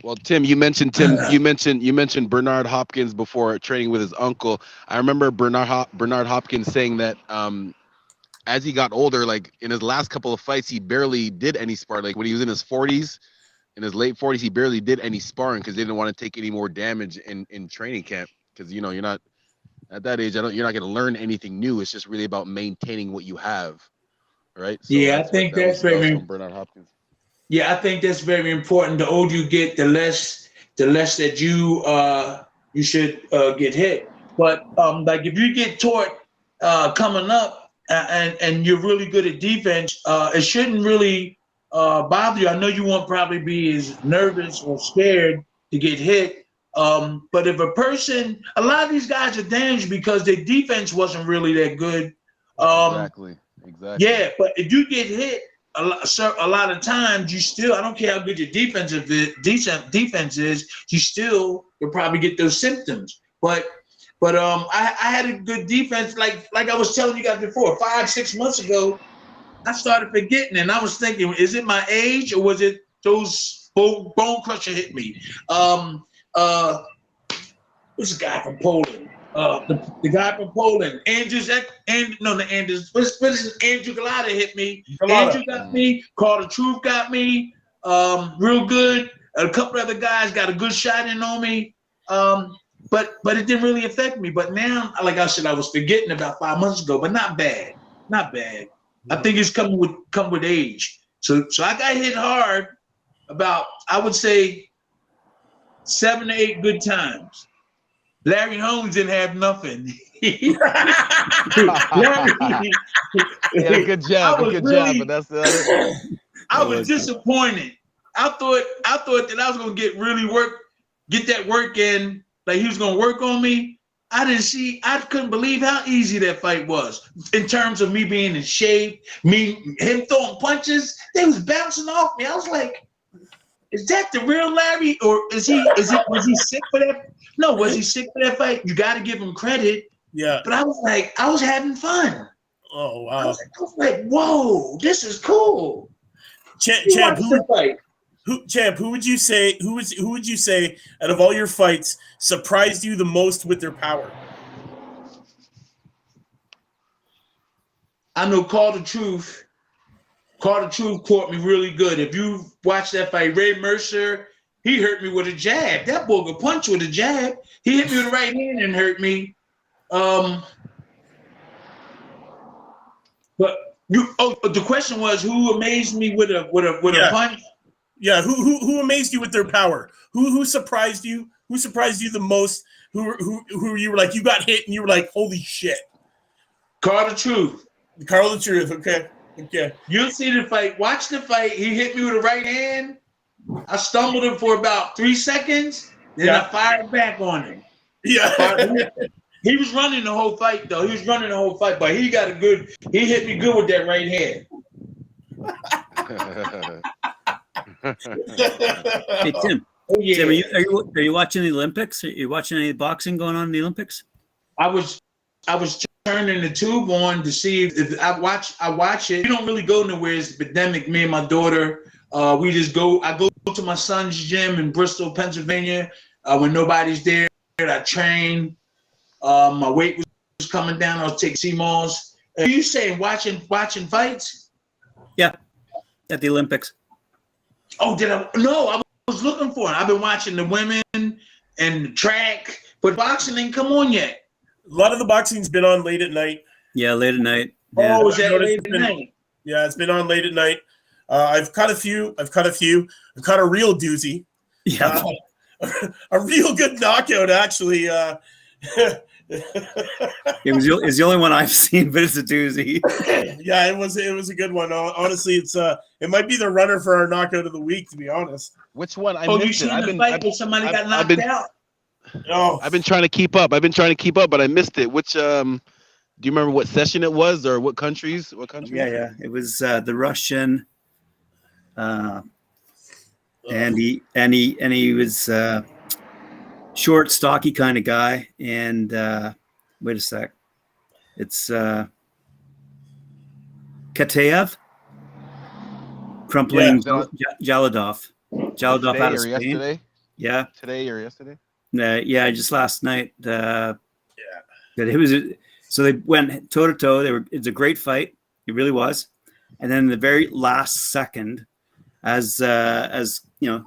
[SPEAKER 4] Well, Tim, you mentioned Bernard Hopkins before, training with his uncle. I remember Bernard Hopkins saying that as he got older, like in his last couple of fights, he barely did any sparring. Like when he was in his 40s, in his late 40s, he barely did any sparring because they didn't want to take any more damage in training camp. because you're not at that age. You're not going to learn anything new. It's just really about maintaining what you have, right? So
[SPEAKER 3] Yeah, I think that's
[SPEAKER 4] that was
[SPEAKER 3] very.
[SPEAKER 4] from Bernard Hopkins.
[SPEAKER 3] Yeah, I think that's very important. The older you get, the less that you should get hit. But like if you get taught coming up and you're really good at defense, it shouldn't really bother you. I know you won't probably be as nervous or scared to get hit. But if a lot of these guys are dangerous because their defense wasn't really that good.
[SPEAKER 4] Exactly.
[SPEAKER 3] Yeah, but if you get hit a lot of times, I don't care how good your defense is, you'll probably get those symptoms. But I had a good defense, like I was telling you guys before, 5-6 months ago. I started forgetting, and I was thinking, is it my age or was it those bone crusher hit me? What's the guy from Poland? The guy from Poland, Andrew Galata hit me. Andrew got me. Call the Truth got me. Real good. A couple other guys got a good shot in on me. But it didn't really affect me. But now, like I said, I was forgetting about 5 months ago, but not bad. Not bad. I think it's come with age. So I got hit hard about, I would say, 7 to 8 good times. Larry Holmes didn't have nothing.
[SPEAKER 4] Yeah, good job, but that's the other.
[SPEAKER 3] I was disappointed. I thought that I was gonna get that work in, like he was gonna work on me. I couldn't believe how easy that fight was in terms of me being in shape, him throwing punches. They was bouncing off me. I was like, is that the real Larry, or was he sick for that? No, was he sick for that fight? You got to give him credit.
[SPEAKER 2] Yeah.
[SPEAKER 3] But I was having fun.
[SPEAKER 2] Oh wow.
[SPEAKER 3] I was like, whoa, this is cool.
[SPEAKER 2] Champ, who would you say out of all your fights surprised you the most with their power?
[SPEAKER 3] I know Call the Truth. Call the Truth caught me really good. If you watch that fight, Ray Mercer, he hurt me with a jab. That boy could punch with a jab. He hit me with the right hand and hurt me. But the question was, who amazed me with a punch?
[SPEAKER 2] Yeah, who amazed you with their power? Who surprised you? Who surprised you the most? Who you were like, you got hit and you were like, holy shit.
[SPEAKER 3] Call the Truth.
[SPEAKER 2] Carl the Truth. Okay.
[SPEAKER 3] You'll see the fight. Watch the fight. He hit me with the right hand. I stumbled him for about 3 seconds. Then I fired back on him.
[SPEAKER 2] Yeah.
[SPEAKER 3] He was running the whole fight, though. But he hit me good with that right hand.
[SPEAKER 1] Hey, Tim.
[SPEAKER 3] Oh, yeah.
[SPEAKER 1] Tim, are you watching the Olympics? Are you watching any boxing going on in the Olympics?
[SPEAKER 3] I was turning the tube on to see if I watch it. We don't really go nowhere. It's epidemic. Me and my daughter, we just go. I go to my son's gym in Bristol, Pennsylvania. When nobody's there, I train. My weight was coming down. I was taking CMOS. Are you saying watching fights?
[SPEAKER 1] Yeah, at the Olympics.
[SPEAKER 3] Oh, did I? No, I was looking for it. I've been watching the women and the track, but boxing didn't come on yet.
[SPEAKER 2] A lot of the boxing's been on late at night.
[SPEAKER 1] Yeah, late at night. Yeah.
[SPEAKER 3] Oh, is that late at night?
[SPEAKER 2] Yeah, it's been on late at night. I've caught a few. I've caught a real doozy.
[SPEAKER 1] Yeah.
[SPEAKER 2] A real good knockout, actually.
[SPEAKER 1] It's the only one I've seen, but it's a doozy.
[SPEAKER 2] Yeah, it was a good one. Honestly, it might be the runner for our knockout of the week, to be honest.
[SPEAKER 4] Which one?
[SPEAKER 3] You seen the fight where somebody got knocked out?
[SPEAKER 2] Oh,
[SPEAKER 4] I've been trying to keep up, but I missed it. Which do you remember what session it was, or what countries?
[SPEAKER 1] Yeah. It was the Russian, and he was short, stocky kind of guy. And wait a sec, it's Kateev, crumpling Jaladov out of Spain.
[SPEAKER 4] Yesterday?
[SPEAKER 1] Yeah,
[SPEAKER 4] today or yesterday.
[SPEAKER 1] Yeah, just last night. But it was so they went toe to toe. It's a great fight. It really was. And then in the very last second, as you know,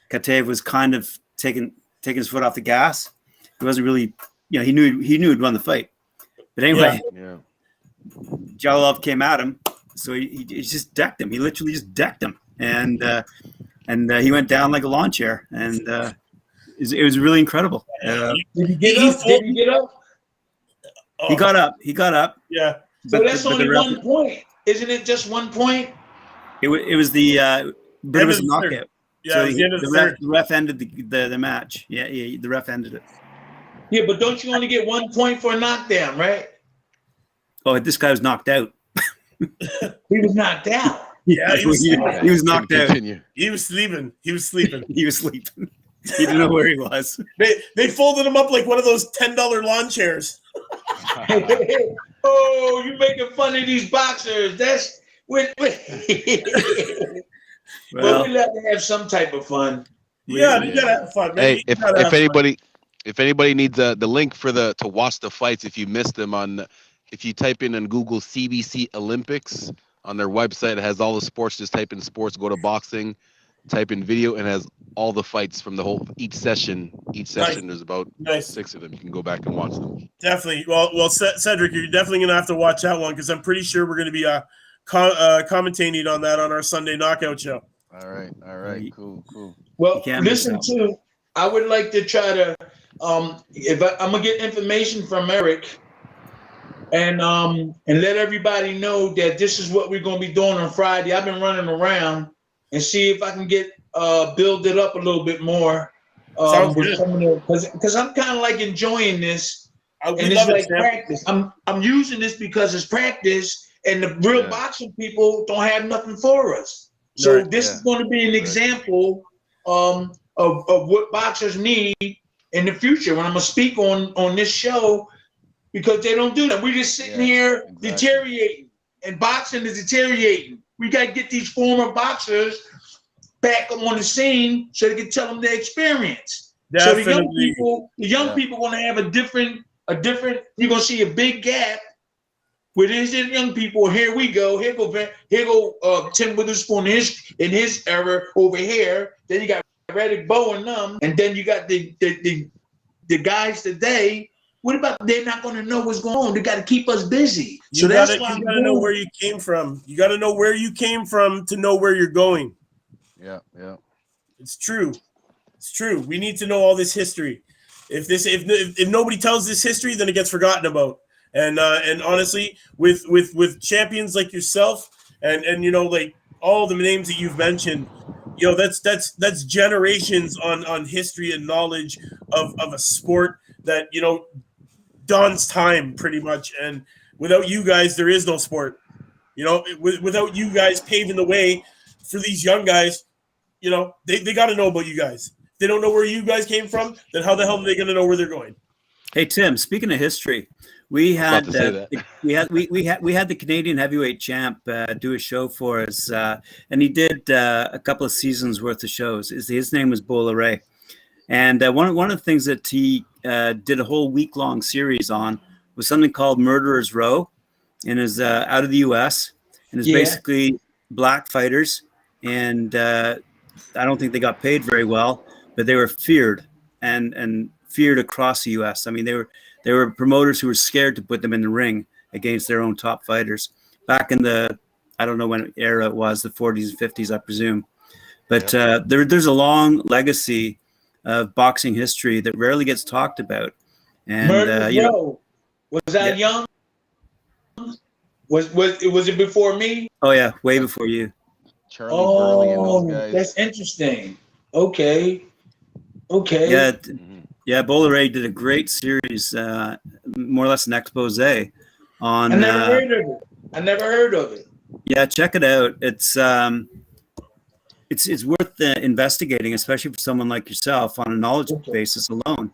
[SPEAKER 1] Kateev was kind of taking his foot off the gas. He wasn't really, he knew he'd won the fight. But anyway,
[SPEAKER 4] Yeah.
[SPEAKER 1] Jalilov came at him, so he just decked him. He literally just decked him, and he went down like a lawn chair, and it was really incredible.
[SPEAKER 3] Did he get up? Did he get up?
[SPEAKER 1] He got up. He got up.
[SPEAKER 2] Yeah.
[SPEAKER 3] So that's only 1 point, isn't it? Just 1 point.
[SPEAKER 1] It was the but it was a knockout.
[SPEAKER 2] Yeah,
[SPEAKER 1] So
[SPEAKER 2] it was the end of the third.
[SPEAKER 1] The ref ended the match. Yeah, the ref ended it.
[SPEAKER 3] Yeah, but don't you only get 1 point for a knockdown, right?
[SPEAKER 1] Oh, this guy was knocked out.
[SPEAKER 3] He was knocked out.
[SPEAKER 2] Yeah, he
[SPEAKER 1] was knocked out.
[SPEAKER 4] Continue.
[SPEAKER 2] He was sleeping. He was sleeping.
[SPEAKER 1] He was sleeping. He didn't know where he was.
[SPEAKER 2] They folded him up like one of those $10 lawn chairs.
[SPEAKER 3] Oh, you making fun of these boxers? That's
[SPEAKER 1] Well,
[SPEAKER 3] but we like to have some type of fun.
[SPEAKER 2] Yeah, you gotta have fun, man.
[SPEAKER 4] Hey, if anybody needs the link to watch the fights, if you missed them if you type in on Google CBC Olympics on their website, it has all the sports. Just type in sports, go to boxing, type in video, and it has all the fights from each session. There's about 6 of them. You can go back and watch them.
[SPEAKER 2] Definitely. Well, Cedric, you're definitely gonna have to watch that one because I'm pretty sure we're gonna be commentating on that on our Sunday knockout show.
[SPEAKER 4] All right, cool.
[SPEAKER 3] Well, listen too. I would like to try to I'm gonna get information from Eric and let everybody know that this is what we're gonna be doing on Friday. I've been running around and see if I can get build it up a little bit more.
[SPEAKER 2] Sounds good.
[SPEAKER 3] Because I'm kind of like enjoying this, and it's
[SPEAKER 2] love
[SPEAKER 3] like practice. I'm using this because it's practice, and the real boxing people don't have nothing for us. So this is going to be an example of what boxers need in the future when I'm gonna speak on this show, because they don't do that. We're just sitting here deteriorating, and boxing is deteriorating. We got to get these former boxers back on the scene so they can tell them their experience.
[SPEAKER 2] Definitely.
[SPEAKER 3] So the young people going to have a different. You're going to see a big gap with these young people. Here we go. Here go Tim Witherspoon in his era over here. Then you got Reddick Bow and them, and then you got the guys today. What about they're not going to know what's going on? They got to keep us busy.
[SPEAKER 2] So that's why you got to know where you came from. You got to know where you came from to know where you're going.
[SPEAKER 4] Yeah.
[SPEAKER 2] It's true. It's true. We need to know all this history. If nobody tells this history, then it gets forgotten about. And honestly, with champions like yourself and like all the names that you've mentioned, that's generations on history and knowledge of a sport that Don's time pretty much, and without you guys there is no sport. Without you guys paving the way for these young guys, they got to know about you guys. If they don't know where you guys came from, then how the hell are they going to know where they're going?
[SPEAKER 1] Hey Tim, speaking of history, we had the Canadian heavyweight champ do a show for us, and he did a couple of seasons worth of shows. His name was Bolloré. And one of the things that he did a whole week-long series on was something called Murderer's Row, and is out of the U.S. and is basically black fighters. And I don't think they got paid very well, but they were feared and feared across the U.S. I mean, they were promoters who were scared to put them in the ring against their own top fighters back in I don't know when era it was, the 40s and 50s, I presume. But there's a long legacy of boxing history that rarely gets talked about. And
[SPEAKER 3] was that young? Was it before me?
[SPEAKER 1] Oh yeah, way before you.
[SPEAKER 4] Charlie Burley and those guys.
[SPEAKER 3] That's interesting. Okay.
[SPEAKER 1] Yeah, Bolloré did a great series, more or less an expose on.
[SPEAKER 3] I never heard of it.
[SPEAKER 1] Yeah, check it out. It's worth investigating, especially for someone like yourself, on a knowledge basis alone.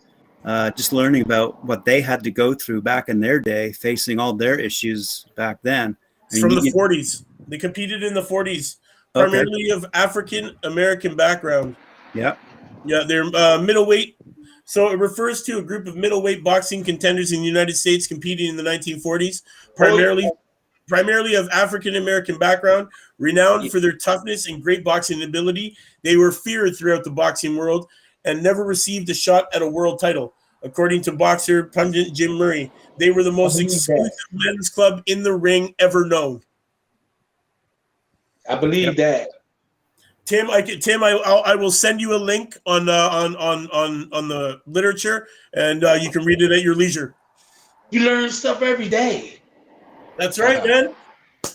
[SPEAKER 1] Just learning about what they had to go through back in their day, facing all their issues back then.
[SPEAKER 2] It's from the 40s. They competed in the 40s, primarily of African American background.
[SPEAKER 1] Yeah. Yeah,
[SPEAKER 2] they're middleweight. So it refers to a group of middleweight boxing contenders in the United States competing in the 1940s, primarily of African American background, renowned for their toughness and great boxing ability. They were feared throughout the boxing world and never received a shot at a world title. according to boxer pundit Jim Murray. They were the most exclusive men's club in the ring ever known.
[SPEAKER 3] I believe that.
[SPEAKER 2] Tim, I will send you a link on the literature, and you can read it at your leisure.
[SPEAKER 3] You learn stuff every day.
[SPEAKER 2] That's right, man.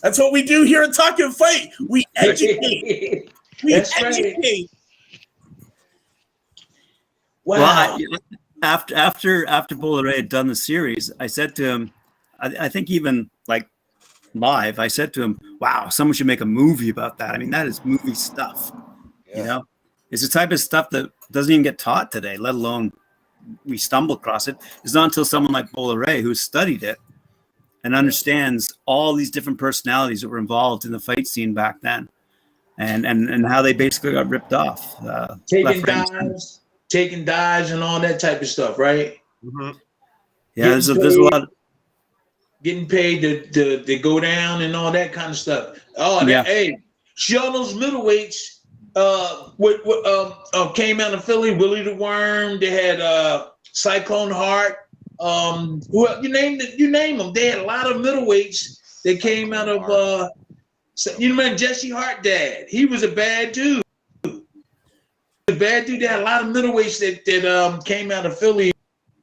[SPEAKER 2] That's what we do here at Talkin Fight. We educate.
[SPEAKER 3] That's educate. Right.
[SPEAKER 1] Wow. Well, after Bull Ray had done the series, I said to him, I think even like live, I said to him, wow, someone should make a movie about that. I mean, that is movie stuff. Yeah. You know, it's the type of stuff that doesn't even get taught today, let alone we stumble across it. It's not until someone like Bull Ray, who studied it and understands all these different personalities that were involved in the fight scene back then, and how they basically got ripped off.
[SPEAKER 3] Taking dives and all that type of stuff, right?
[SPEAKER 2] Mm-hmm.
[SPEAKER 1] Yeah, there's a lot of
[SPEAKER 3] getting paid to go down and all that kind of stuff. Oh, yeah. Hey, see all those middleweights came out of Philly, Willie the Worm, they had Cyclone Hart, you name them. They had a lot of middleweights that came out of you remember Jesse Hart dad? He was a bad dude. A bad dude. They had a lot of middleweights that came out of Philly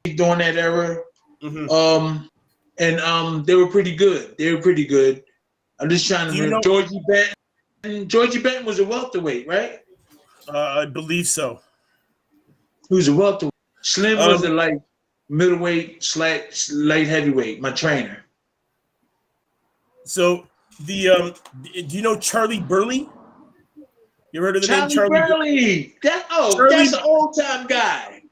[SPEAKER 3] during that era. Mm-hmm. And they were pretty good. I'm just trying to remember. Georgie Benton was a welterweight, right?
[SPEAKER 2] I believe so.
[SPEAKER 3] He was a welterweight. Slim was a light middleweight, light heavyweight. My trainer.
[SPEAKER 2] So do you know Charlie Burley? You heard of the name Charlie
[SPEAKER 3] Burley? That's an old time guy.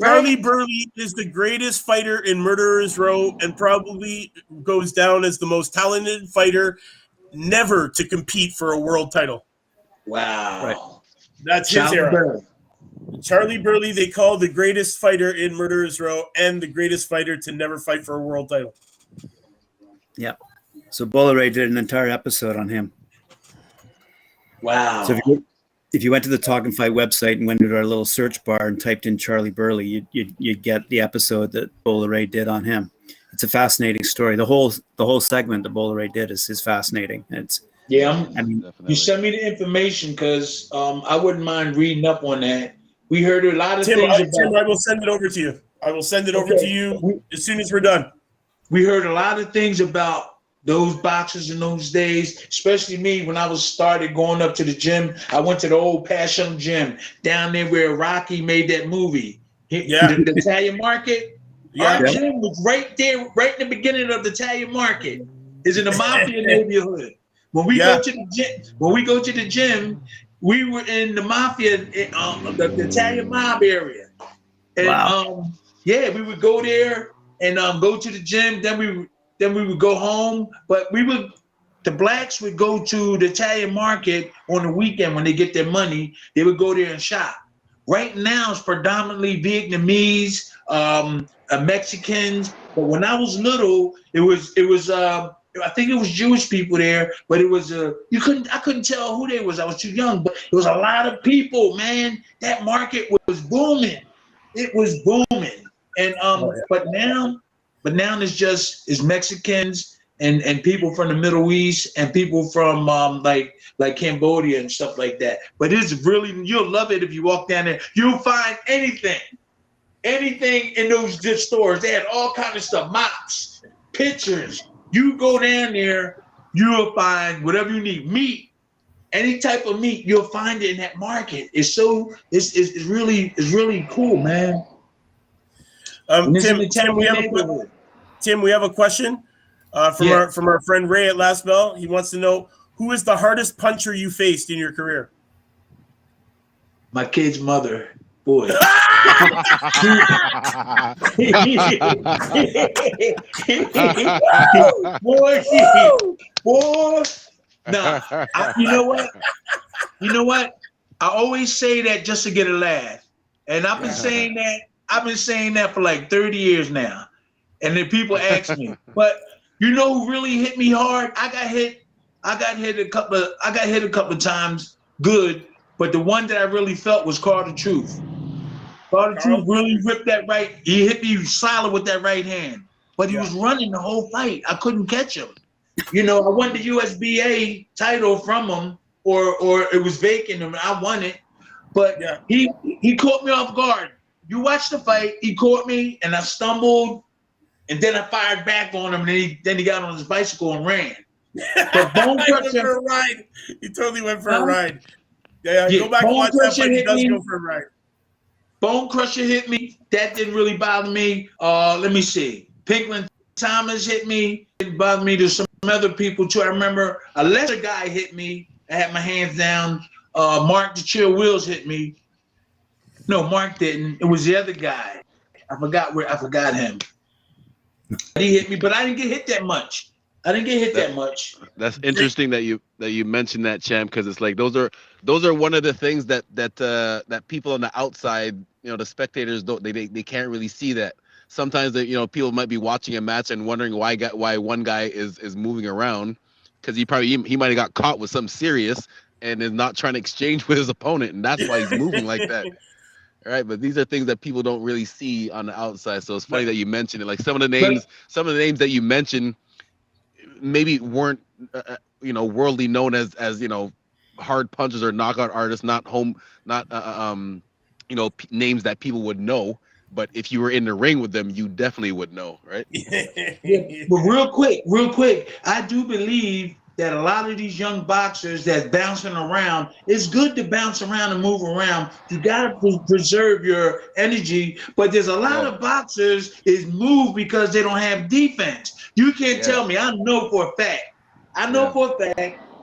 [SPEAKER 2] Charlie Burley is the greatest fighter in Murderer's Row and probably goes down as the most talented fighter never to compete for a world title.
[SPEAKER 3] Wow.
[SPEAKER 2] Right. That's his era. Charlie Burley, they call the greatest fighter in Murderer's Row and the greatest fighter to never fight for a world title.
[SPEAKER 1] Yeah. So Bull Ray did an entire episode on him.
[SPEAKER 3] Wow.
[SPEAKER 1] So if you went to the Talkin Fight website and went to our little search bar and typed in Charlie Burley, you'd get the episode that Bull Ray did on him. It's a fascinating story. The whole segment that Bull Ray did is fascinating.
[SPEAKER 3] You send me the information because I wouldn't mind reading up on that. We heard a lot of things.
[SPEAKER 2] Tim, I will send it over to you. I will send it over to you as soon as we're done.
[SPEAKER 3] We heard a lot of things about those boxers in those days, especially me when I was started going up to the gym. I went to the old Passion gym down there where Rocky made that movie. The Italian Market. Yeah. Our gym was right there, right in the beginning of the Italian Market. It's in the Mafia neighborhood. When we go to the gym, we were in the Mafia, the Italian mob area. And we would go there and go to the gym. Then we would go home. But the blacks would go to the Italian Market on the weekend when they get their money. They would go there and shop. Right now, it's predominantly Vietnamese, Mexicans. But when I was little, it was I think it was Jewish people there, but it was I couldn't tell who they was. I was too young, but it was a lot of people, man. That market was booming. It was booming. And but now it's Mexicans and people from the Middle East and people from like Cambodia and stuff like that. But it's really, you'll love it if you walk down there. You'll find anything in those stores. They had all kinds of stuff, mops, pictures. You go down there, you'll find whatever you need. Meat, any type of meat, you'll find it in that market. It's really cool, man.
[SPEAKER 2] Tim, we have a question from our friend Ray at Last Bell. He wants to know, who is the hardest puncher you faced in your career?
[SPEAKER 3] My kid's mother. Boy. Boy. Nah, you know what? I always say that just to get a laugh. And I've been saying that for like 30 years now. And then people ask me, but you know who really hit me hard? I got hit a couple of times good, but the one that I really felt was Call the Truth. Started to really rip that right. He hit me solid with that right hand, but he was running the whole fight. I couldn't catch him. You know, I won the USBA title from him, or it was vacant, and I won it. But he caught me off guard. You watch the fight. He caught me, and I stumbled, and then I fired back on him. And then he got on his bicycle and ran. But Bone Crusher,
[SPEAKER 2] for a ride. He totally went for a ride. Yeah, go back and watch that fight. He does go for a ride.
[SPEAKER 3] Bone Crusher hit me. That didn't really bother me. Let me see. Pinklin Thomas hit me. It didn't bother me. There's some other people too. I remember a lesser guy hit me. I had my hands down. Mark the Chill Wheels hit me. No, Mark didn't. It was the other guy. I forgot him. He hit me, but I didn't get hit that much.
[SPEAKER 4] That's interesting that you mentioned that, champ, because it's like those are one of the things that people on the outside, you know, the spectators they can't really see that. Sometimes people might be watching a match and wondering why one guy is moving around, because he might have got caught with something serious and is not trying to exchange with his opponent, and that's why he's moving like that. All right, but these are things that people don't really see on the outside. So it's funny that you mentioned it. Like some of the names that you mentioned maybe weren't worldly known as hard punchers or knockout artists, not names that people would know. But if you were in the ring with them, you definitely would know, right?
[SPEAKER 3] Yeah. But real quick, I do believe that a lot of these young boxers that's bouncing around, it's good to bounce around and move around. You got to preserve your energy. But there's a lot of boxers is move because they don't have defense. You can't tell me. I know for a fact.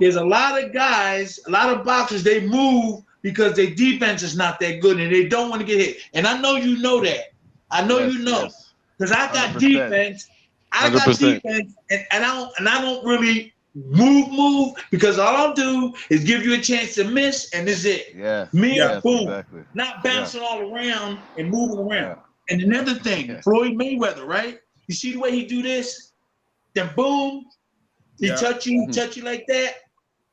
[SPEAKER 3] There's a lot of guys, a lot of boxers, they move because their defense is not that good and they don't want to get hit. And I know you know that. I know you know. Because I got 100%. Defense. I got 100%. Defense, and I don't really move because all I'll do is give you a chance to miss, and this is it. Boom. Exactly. Not bouncing all around and moving around. And another thing, Floyd Mayweather, right? You see the way he do this? Then boom, he touch you like that.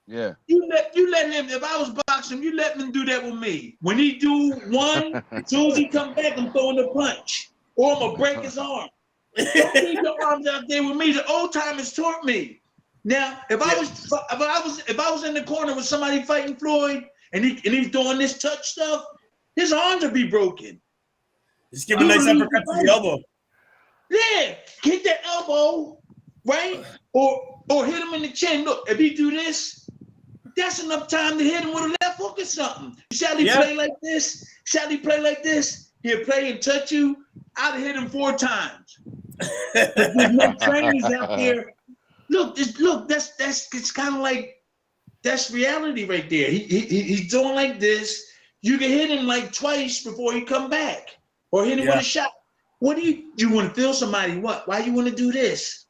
[SPEAKER 4] Yeah.
[SPEAKER 3] You let him. If I was boxing, you let him do that with me. When he do one, as soon as he come back, I'm throwing a punch, or I'm gonna break his arm. Don't leave your arms out there with me. The old timers taught me. Now, if I was in the corner with somebody fighting Floyd, and he's doing this touch stuff, his arms would be broken.
[SPEAKER 2] Just give him a nice uppercut to the elbow.
[SPEAKER 3] Yeah, hit that elbow, right? Or hit him in the chin. Look, if he do this, that's enough time to hit him with a left hook or something. Shall he play like this? He'll play and touch you. I'd have hit him 4 times. There's no trainers out there. Look, that's it's kind of like that's reality right there. He's doing like this. You can hit him like twice before he come back, or hit him with a shot. What do you want to feel somebody? What? Why you want to do this?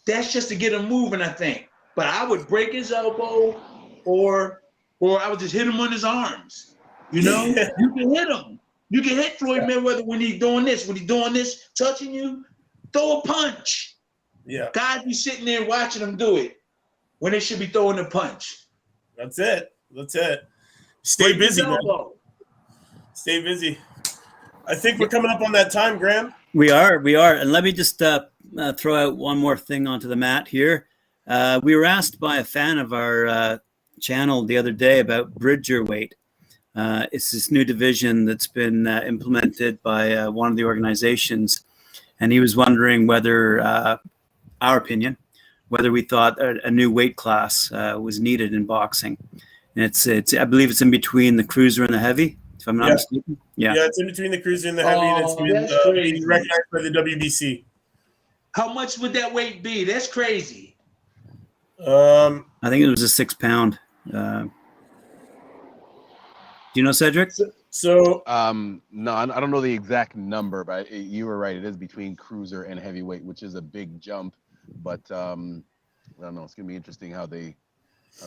[SPEAKER 3] That's just to get him moving, I think. But I would break his elbow, or I would just hit him on his arms. You know, you can hit him. You can hit Floyd Mayweather when he's doing this. When he's doing this, touching you, throw a punch.
[SPEAKER 2] Yeah.
[SPEAKER 3] Guys be sitting there watching him do it when they should be throwing a punch.
[SPEAKER 2] That's it. Stay busy, man. Stay busy. I think we're coming up on that time, Graham.
[SPEAKER 1] We are. And let me just throw out one more thing onto the mat here. We were asked by a fan of our channel the other day about Bridger weight. It's this new division that's been implemented by one of the organizations. And he was wondering whether, our opinion, whether we thought a new weight class was needed in boxing. And it's I believe it's in between the cruiser and the heavy, if I'm not mistaken. Yeah,
[SPEAKER 2] it's in between the cruiser and the heavy, and it's being recognized by the WBC.
[SPEAKER 3] How much would that weight be? That's crazy.
[SPEAKER 1] I think it was a 6 pound. Do you know, Cedric?
[SPEAKER 2] So
[SPEAKER 4] no, I don't know the exact number, but you were right. It is between cruiser and heavyweight, which is a big jump. But I don't know. It's gonna be interesting how they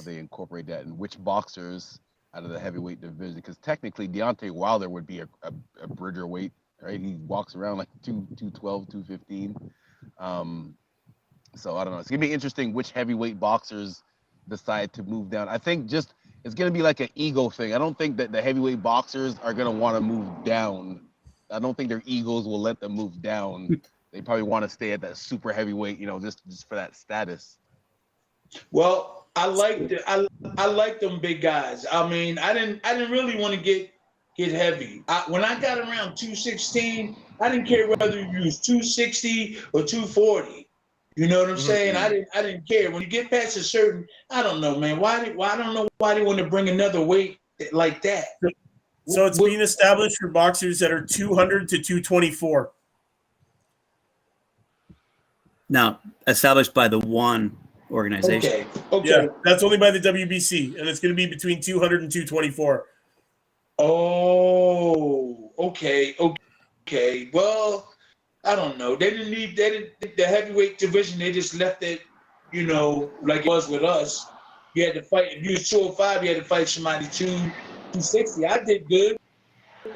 [SPEAKER 4] incorporate that and which boxers out of the heavyweight division. Because technically, Deontay Wilder would be a Bridger weight, right? He walks around like 212, 215. So I don't know. It's gonna be interesting which heavyweight boxers decide to move down. I think it's gonna be like an ego thing. I don't think that the heavyweight boxers are gonna want to move down I don't think their egos will let them move down. They probably want to stay at that super heavyweight, just for that status.
[SPEAKER 3] Well, I like them big guys. I mean, I didn't really want to get heavy. When I got around 216, I didn't care whether you use 260 or 240. You know what I'm saying? I didn't care. When you get past a certain, I don't know, man. I don't know why they want to bring another weight like that.
[SPEAKER 2] So it's being established for boxers that are 200 to 224.
[SPEAKER 1] Now, established by the one organization.
[SPEAKER 3] Okay.
[SPEAKER 2] Yeah, that's only by the WBC, and it's going to be between 200 and 224.
[SPEAKER 3] Oh, okay. Well, I don't know. They didn't need the heavyweight division. They just left it, like it was with us. You had to fight. If you was 205, you had to fight somebody 260. I did good.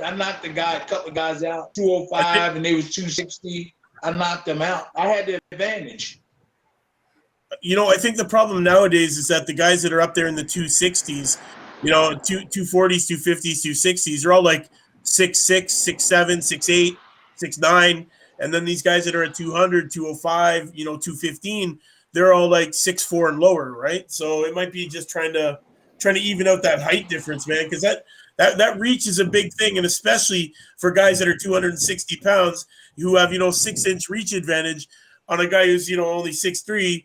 [SPEAKER 3] I knocked a couple of guys out, 205, and they was 260. I knocked them out. I had the advantage.
[SPEAKER 2] I think the problem nowadays is that the guys that are up there in the 260s, 240s, 250s, 260s, they're all like 6'6", 6'7", 6'8", 6'9", and then these guys that are at 200, 205, 215, they're all like 6'4" and lower, right? So it might be just trying to even out that height difference, man, because that reach is a big thing, and especially for guys that are 260 pounds who have 6-inch reach advantage on a guy who's only 6'3".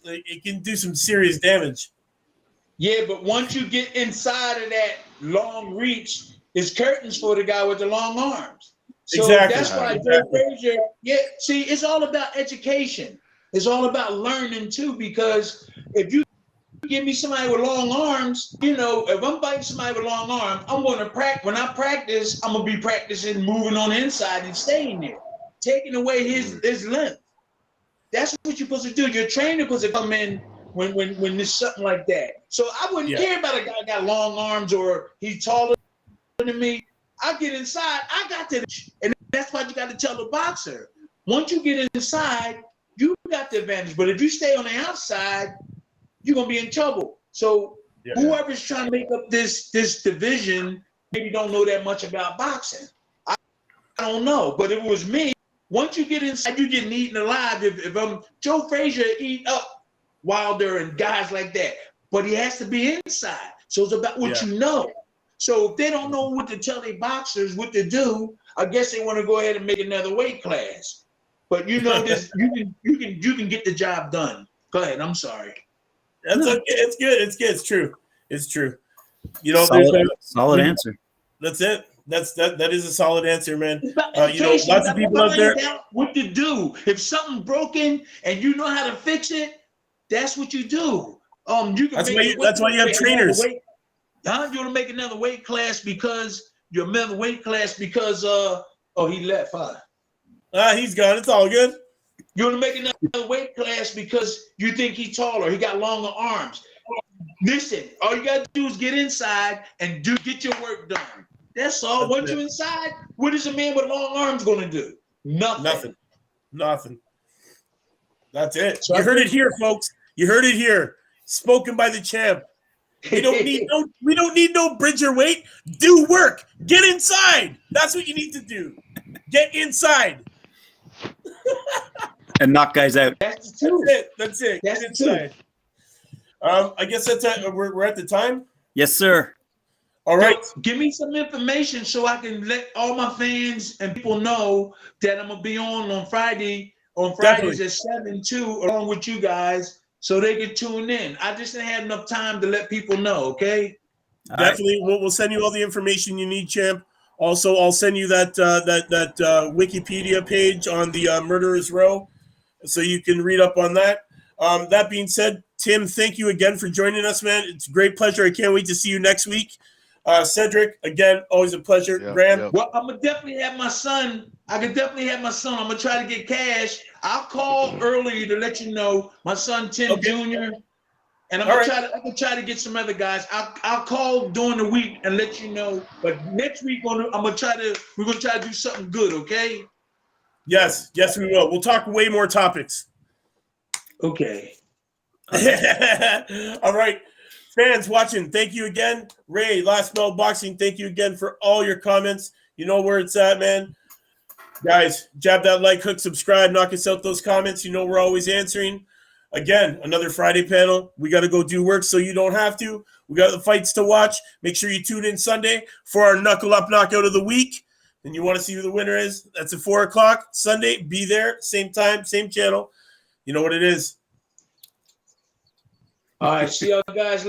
[SPEAKER 2] It can do some serious damage.
[SPEAKER 3] Yeah, but once you get inside of that long reach, it's curtains for the guy with the long arms. So
[SPEAKER 2] exactly.
[SPEAKER 3] That's why Joe Frazier. Yeah, see, it's all about education. It's all about learning too, because if you give me somebody with long arms, if I'm fighting somebody with long arms, I'm going to practice. When I practice, I'm going to be practicing moving on the inside and staying there, taking away his length. That's what you're supposed to do. Your trainer supposed to come in when there's something like that. So I wouldn't care about a guy got long arms or he's taller than me. I get inside, I got to, and that's why you got to tell the boxer. Once you get inside, you got the advantage. But if you stay on the outside, you're gonna be in trouble. So whoever's trying to make up this division maybe don't know that much about boxing. I don't know. But if it was me, once you get inside, you're getting eaten alive. If I'm Joe Frazier, eat up Wilder and guys like that. But he has to be inside. So it's about what you know. So if they don't know what to tell their boxers what to do, I guess they want to go ahead and make another weight class. But this, you can get the job done. Go ahead. I'm sorry.
[SPEAKER 2] That's okay. It's good. It's true. It's true.
[SPEAKER 1] Solid answer.
[SPEAKER 2] That's it. That is a solid answer, man.
[SPEAKER 3] Lots
[SPEAKER 2] of people out there.
[SPEAKER 3] What to do if something's broken and you know how to fix it? That's what you do. You can.
[SPEAKER 2] That's why you have trainers.
[SPEAKER 3] You want to make another weight class because he left.
[SPEAKER 2] He's gone. It's all good.
[SPEAKER 3] You want to make another weight class because you think he's taller. He got longer arms. Listen, all you got to do is get inside and get your work done. That's all. Once you're inside, what is a man with long arms going to do? Nothing.
[SPEAKER 2] That's it. So you heard it here, folks. You heard it here. Spoken by the champ. We don't need no bridger weight. Do work. Get inside. That's what you need to do. Get inside.
[SPEAKER 1] And knock guys out.
[SPEAKER 3] That's
[SPEAKER 2] it. Get inside. I guess that's it. We're at the time.
[SPEAKER 1] Yes, sir.
[SPEAKER 2] All right.
[SPEAKER 3] Give me some information so I can let all my fans and people know that I'm gonna be on Fridays at 7 too, along with you guys, so they can tune in. I just didn't have enough time to let people know. Okay.
[SPEAKER 2] Definitely. We'll send you all the information you need, champ. Also, I'll send you that Wikipedia page on the Murderers Row, so you can read up on that. That being said, Tim, thank you again for joining us, man. It's a great pleasure. I can't wait to see you next week. Cedric, again, always a pleasure. Graham.
[SPEAKER 3] Well, I'm gonna definitely have my son. I'm gonna try to get cash. I'll call early to let you know. My son Tim Jr. And I'm gonna try to get some other guys. I'll call during the week and let you know. But next week we're gonna try to do something good, okay?
[SPEAKER 2] Yes, we will. We'll talk way more topics.
[SPEAKER 3] Okay.
[SPEAKER 2] All right. Fans watching, thank you again. Ray, Last Bell Boxing, thank you again for all your comments. You know where it's at, man. Guys, jab that like, hook, subscribe, knock us out those comments. You know we're always answering. Again, another Friday panel. We got to go do work so you don't have to. We got the fights to watch. Make sure you tune in Sunday for our Knuckle Up Knockout of the week. And you want to see who the winner is? That's at 4 o'clock Sunday. Be there, same time, same channel. You know what it is.
[SPEAKER 3] All right, see y'all guys